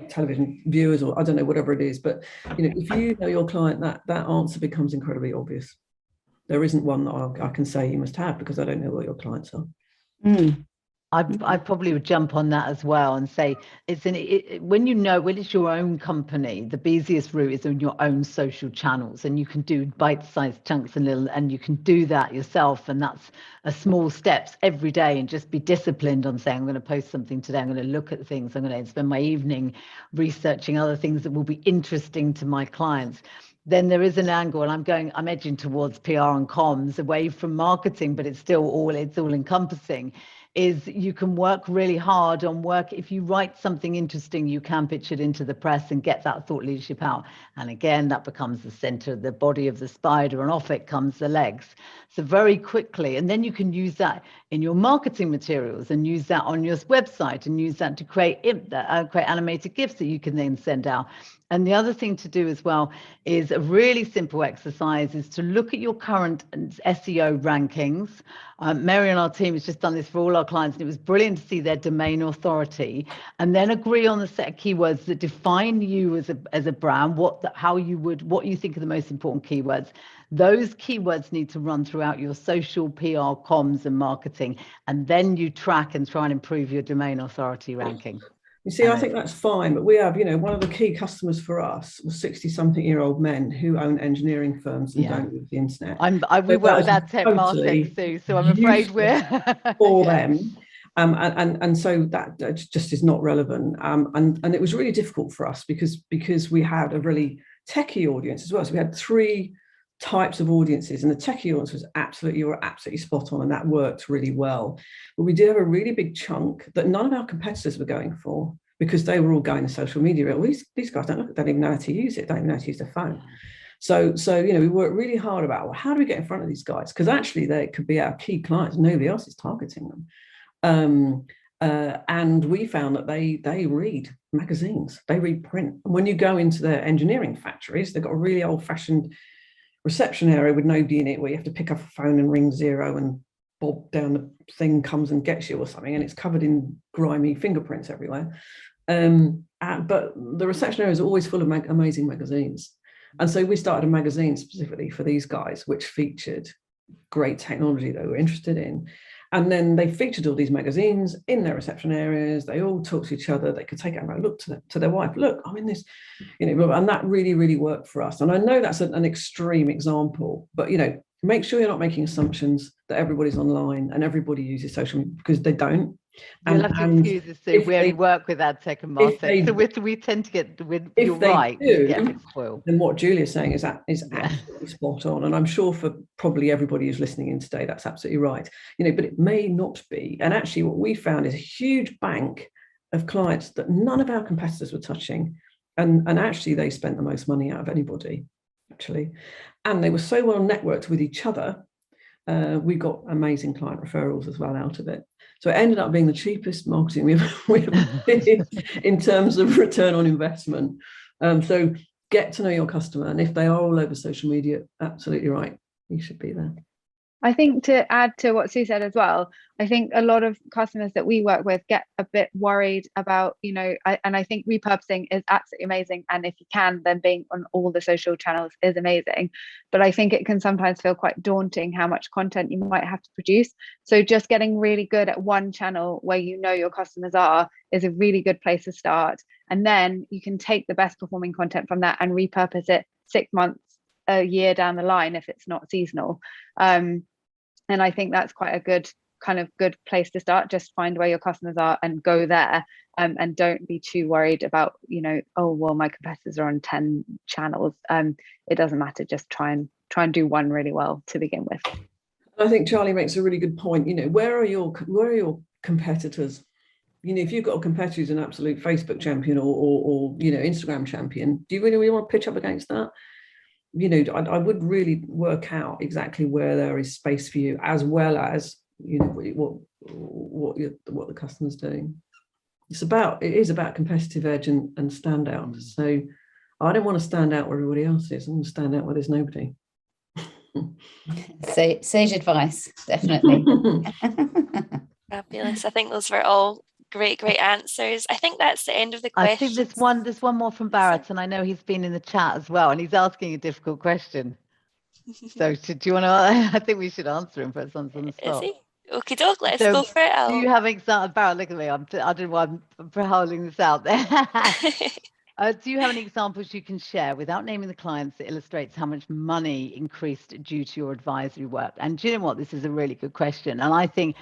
television viewers, or I don't know, whatever it is, but if you know your client, that answer becomes incredibly obvious. There isn't one that I can say you must have, because I don't know what your clients are. I probably would jump on that as well and say when it's your own company, the easiest route is on your own social channels, and you can do bite-sized chunks and you can do that yourself, and that's a small steps every day, and just be disciplined on saying, I'm going to post something today, I'm going to look at things, I'm going to spend my evening researching other things that will be interesting to my clients. Then there is an angle, and I'm edging towards PR and comms, away from marketing, but it's all encompassing. Is you can work really hard on if you write something interesting, you can pitch it into the press and get that thought leadership out. And again, that becomes the center of the body of the spider, and off it comes the legs. So very quickly, and then you can use that in your marketing materials, and use that on your website, and use that to create animated GIFs that you can then send out. And the other thing to do as well is a really simple exercise is to look at your current SEO rankings. Mary and our team has just done this for all our clients, and it was brilliant to see their domain authority, and then agree on the set of keywords that define you as a brand, what you think are the most important keywords. Those keywords need to run throughout your social, PR, comms, and marketing, and then you track and try and improve your domain authority ranking. You see, I think that's fine, but we have, one of the key customers for us was 60-something-year-old men who own engineering firms and don't use the internet. We work with that tech marketing too, so I'm afraid we're for them. And so that just is not relevant. And it was really difficult for us because we had a really techie audience as well. So we had 3 types of audiences, and the techie audience was you were absolutely spot on, and that worked really well. But we did have a really big chunk that none of our competitors were going for, because they were all going to social media. Well, these guys don't even know how to use it, don't even know how to use their phone. So we worked really hard about, how do we get in front of these guys? Because actually they could be our key clients, nobody else is targeting them. And we found that they read magazines, they read print. And when you go into their engineering factories, they've got a really old-fashioned reception area with nobody in it, where you have to pick up a phone and ring 0, and Bob down the thing comes and gets you or something, and it's covered in grimy fingerprints everywhere. But the reception area is always full of amazing magazines. And so we started a magazine specifically for these guys, which featured great technology they were interested in. And then they featured all these magazines in their reception areas. They all talked to each other. They could take it and look to their wife, look, I'm in this, and that really, really worked for us. And I know that's an extreme example, but, make sure you're not making assumptions that everybody's online and everybody uses social media, because they don't. You'll have to excuse us, Sue. We only work with ad tech and marketing, so we tend to get, you're right, we get a bit spoiled. Then what Julia's saying is absolutely spot on. And I'm sure for probably everybody who's listening in today, that's absolutely right. But it may not be. And actually what we found is a huge bank of clients that none of our competitors were touching. And actually they spent the most money out of anybody, actually. And they were so well networked with each other we got amazing client referrals as well out of it. So it ended up being the cheapest marketing we ever did in terms of return on investment. So get to know your customer, and if they are all over social media, absolutely right, you should be there. I think to add to what Sue said as well, I think a lot of customers that we work with get a bit worried about, and I think repurposing is absolutely amazing. And if you can, then being on all the social channels is amazing. But I think it can sometimes feel quite daunting how much content you might have to produce. So just getting really good at one channel where your customers are is a really good place to start. And then you can take the best performing content from that and repurpose it 6 months, a year down the line if it's not seasonal. And I think that's quite a good place to start. Just find where your customers are and go there, and don't be too worried about, oh, well, my competitors are on 10 channels. It doesn't matter. Just try and do one really well to begin with. I think Charli makes a really good point. Where are your competitors? If you've got a competitor who's an absolute Facebook champion or Instagram champion, do you really want to pitch up against that? I would really work out exactly where there is space for you, as well as what the customer's doing. It is about competitive edge and standout. So I don't want to stand out where everybody else is. I want to stand out where there's nobody. Sage advice, definitely. Fabulous. I think those were all great answers. I think that's the end of the questions. I think there's one more from Barrett, and I know he's been in the chat as well, and he's asking a difficult question. So do you want to? I think we should answer him, put something on the spot. Is he? Okay, doke. Let's go for it. Do you have examples? Barrett, look at me. I don't know why I'm holding this out there. Do you have any examples you can share without naming the clients that illustrates how much money increased due to your advisory work? And do you know what? This is a really good question, and I think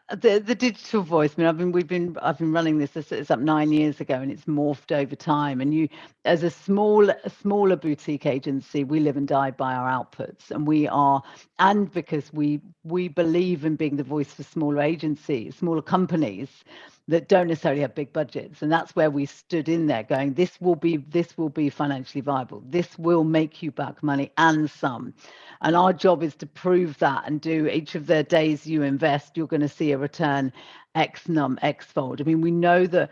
the digital voice. I mean, I've been running this. It's up 9 years ago, and it's morphed over time. And as a smaller boutique agency, we live and die by our outputs, and because we believe in being the voice for smaller agencies, smaller companies that don't necessarily have big budgets, and that's where we stood in there, going, this will be financially viable. This will make you back money and some. And our job is to prove that, and do each of the days you invest, you're going to see a return X fold. I mean, we know that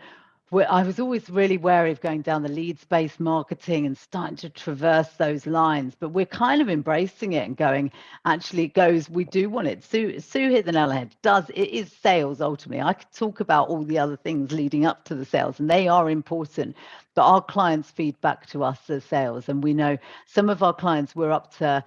I was always really wary of going down the leads-based marketing and starting to traverse those lines, but we're kind of embracing it and going, actually, it goes, we do want it. Sue hit the nail on the head. It is sales ultimately. I could talk about all the other things leading up to the sales, and they are important, but our clients feed back to us as sales, and we know some of our clients, we're up to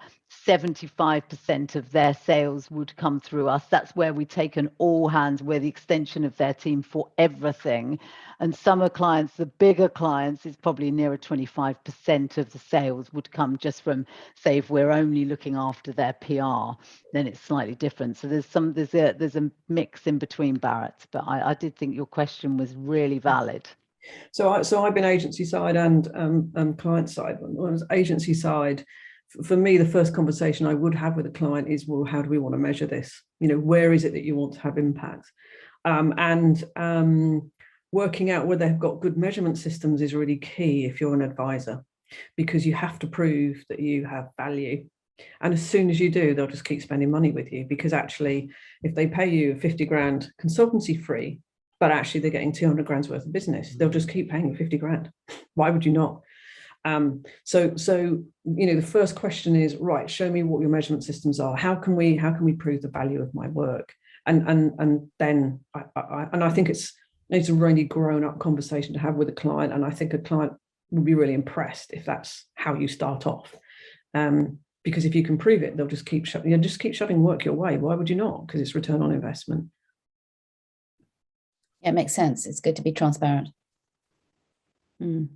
75% of their sales would come through us. That's where we take an all hands, we're the extension of their team for everything. And some of clients, the bigger clients, is probably nearer 25% of the sales would come just from, say, if we're only looking after their PR, then it's slightly different. So there's a mix in between, Barrett, but I did think your question was really valid. So I've been agency side and client side. When I was agency side, for me, the first conversation I would have with a client is, well, how do we want to measure this? Where is it that you want to have impact? Working out whether they've got good measurement systems is really key if you're an advisor, because you have to prove that you have value. And as soon as you do, they'll just keep spending money with you, because actually, if they pay you 50 grand consultancy free, but actually they're getting 200 grand's worth of business, they'll just keep paying you 50 grand. Why would you not? So the first question is, right, show me what your measurement systems are. How can we prove the value of my work? And then I think it's a really grown up conversation to have with a client, and I think a client would be really impressed if that's how you start off. Because if you can prove it, they'll just keep shoving work your way. Why would you not? Because it's return on investment. Yeah, it makes sense. It's good to be transparent. And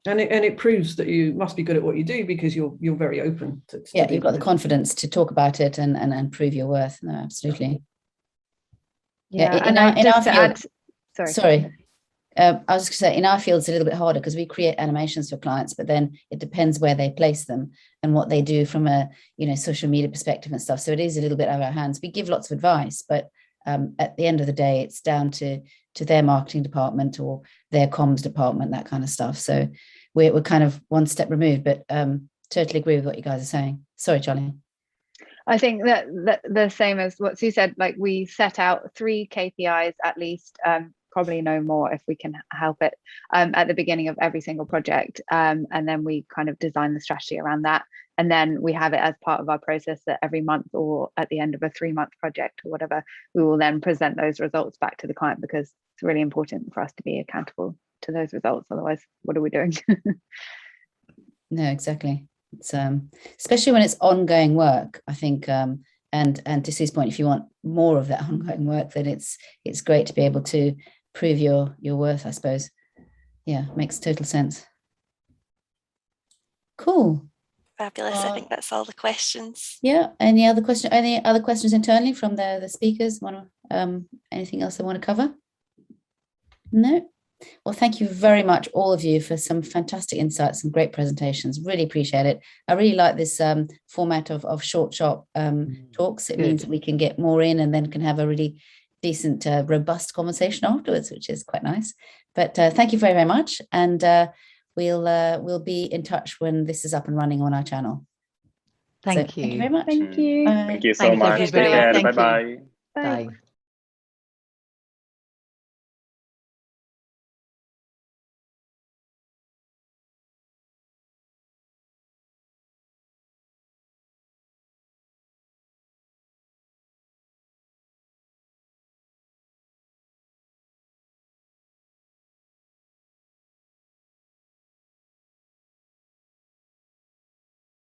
it proves that you must be good at what you do, because you're very open to you've got the confidence to talk about it and prove your worth. No, absolutely. I was going to say, in our field, it's a little bit harder because we create animations for clients, but then it depends where they place them and what they do from a social media perspective and stuff. So it is a little bit out of our hands. We give lots of advice, but at the end of the day, it's down to their marketing department or their comms department, that kind of stuff. So we're kind of one step removed, but totally agree with what you guys are saying. Sorry, Charli. I think that the same as what Sue said, like we set out 3 KPIs at least, probably no more if we can help it, at the beginning of every single project. And then we kind of design the strategy around that. And then we have it as part of our process that every month or at the end of a 3-month project or whatever, we will then present those results back to the client, because it's really important for us to be accountable to those results. Otherwise, what are we doing? No, exactly. It's especially when it's ongoing work, I think, and to Sue's point, if you want more of that ongoing work, then it's great to be able to prove your worth, I suppose. Yeah, makes total sense. Cool. Fabulous. I think that's all the questions. Yeah. Any other questions internally from the speakers? Anything else they want to cover? No. Well, thank you very much, all of you, for some fantastic insights and great presentations. Really appreciate it. I really like this format of short, sharp talks. It means that we can get more in and then can have a really decent, robust conversation afterwards, which is quite nice. But thank you very, very much. And we'll be in touch when this is up and running on our channel. Thank you. Thank you very much. Thank you. Thank you so Thanks, much. everybody. Take care. Thank you. Bye-bye. Bye. Bye.